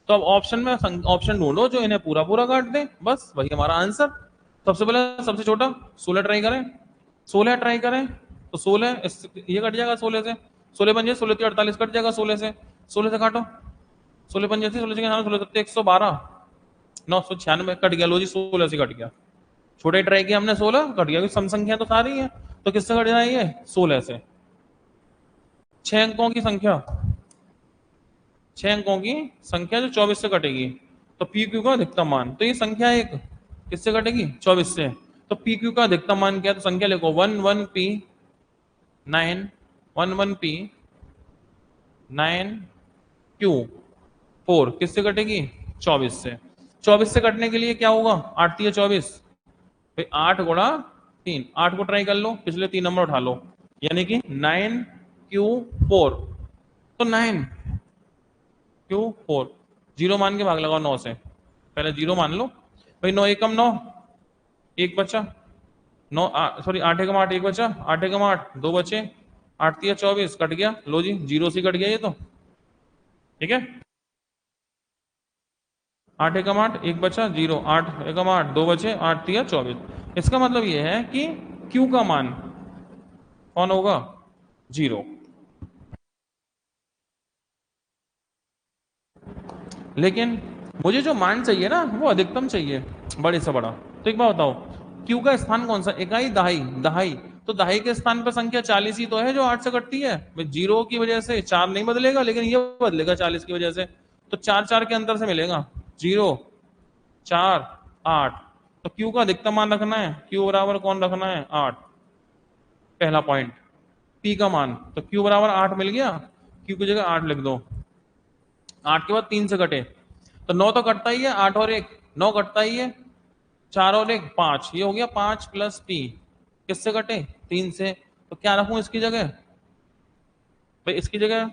तो अब ऑप्शन में ऑप्शन ढूंढो जो इन्हें पूरा पूरा काट दे, बस वही हमारा आंसर। सबसे पहले सबसे छोटा 16 ट्राई करें, 16 ट्राई करें तो 16 ये कट जाएगा 16 से, 16 बन जाए 16 48 कट जाएगा 16 से, 16 से काटो 16 बन जाती 16 से 16 112 996 कट गया। लो जी 16 से कट गया, छोटे ट्राई किया हमने 16 कट गया, सम संख्या तो सारी है तो किससे कट जाएगी ये 16 से। 6 अंकों की संख्या, 6 अंकों की संख्या जो 24 से कटेगी तो पी क्यू का अधिकतम मान, तो ये संख्या एक किससे कटेगी 24 से, तो पी क्यू का अधिकतम मान क्या है, तो संख्या लिखो 11 पी 9 11 पी 9 क्यू 4 किससे कटेगी 24 से। 24 से कटने के लिए क्या होगा 8 3 24, भाई 8 गुणा 3, 8 को ट्राई कर लो पिछले 3 नंबर उठा लो, यानी कि 9Q4, तो 9Q4 जीरो मान के भाग लगाओ 9 से, पहले जीरो मान लो भाई, 9 एकम 9 एक बचा, 9 सॉरी 8 एकम 8 एक बचा, 8 एकम 8 दो बचे, 8 3 24 कट गया। लो जी जीरो से कट गया ये तो, ठीक है 8 एकम 8 एक बचा, जीरो 8 एकम 8 दो बचे, 8 3 24। इसका मतलब ये है कि Q का मान कौन होगा 0, लेकिन मुझे जो मान चाहिए ना वो अधिकतम चाहिए बड़े से बड़ा। तो एक बात बताओ Q का स्थान कौन सा, इकाई दहाई, दहाई, तो दहाई के स्थान पर संख्या 40 ही तो है जो 8 से कटती है, जीरो की वजह से 4 नहीं बदलेगा लेकिन ये बदलेगा 40 की वजह से, तो 4 4 के अंतर से मिलेगा 0 4 8, तो Q का अधिकतम मान रखना है, Q बराबर कौन रखना है 8, पहला पॉइंट। P का मान तो Q बराबर 8 मिल गया, Q की जगह 8 लिख दो, 8 के बाद 3 से कटे तो 9 तो कटता ही है, 8 और 1 9 कटता ही है, 4 और 1 5, ये हो गया 5 प्लस P, किससे कटे 3 से, तो क्या रखूं इसकी जगह, भाई इसकी जगह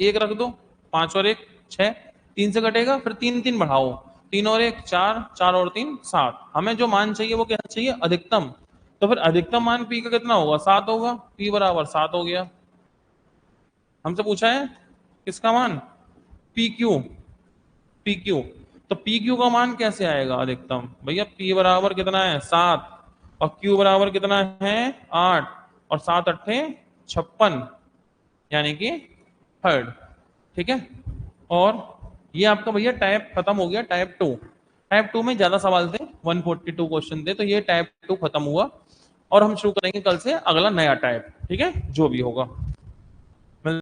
1 रख दो, 5 और 1 6, 3 से कटेगा फिर 3 3 बढ़ाओ, 3 और 1 4, 4 और 3 7, हमें जो मान चाहिए वो क्या चाहिए अधिकतम, तो फिर अधिकतम मान P का कितना होगा 7 होगा, P बराबर 7 हो गया। हमसे पूछा है किसका मान PQ, PQ, तो PQ का मान कैसे आएगा अधिकतम, भैया P बराबर कितना है 7 और Q बराबर कितना है 8 और 7 अट्ठे 56, यानी कि थर्ड, ठीक है। और ये आपका भैया टाइप खत्म हो गया, टाइप 2। टाइप 2 में ज्यादा सवाल थे, 142 क्वेश्चन थे, तो ये टाइप 2 खत्म हुआ और हम शुरू करेंगे कल से अगला नया टाइप, ठीक है जो भी होगा।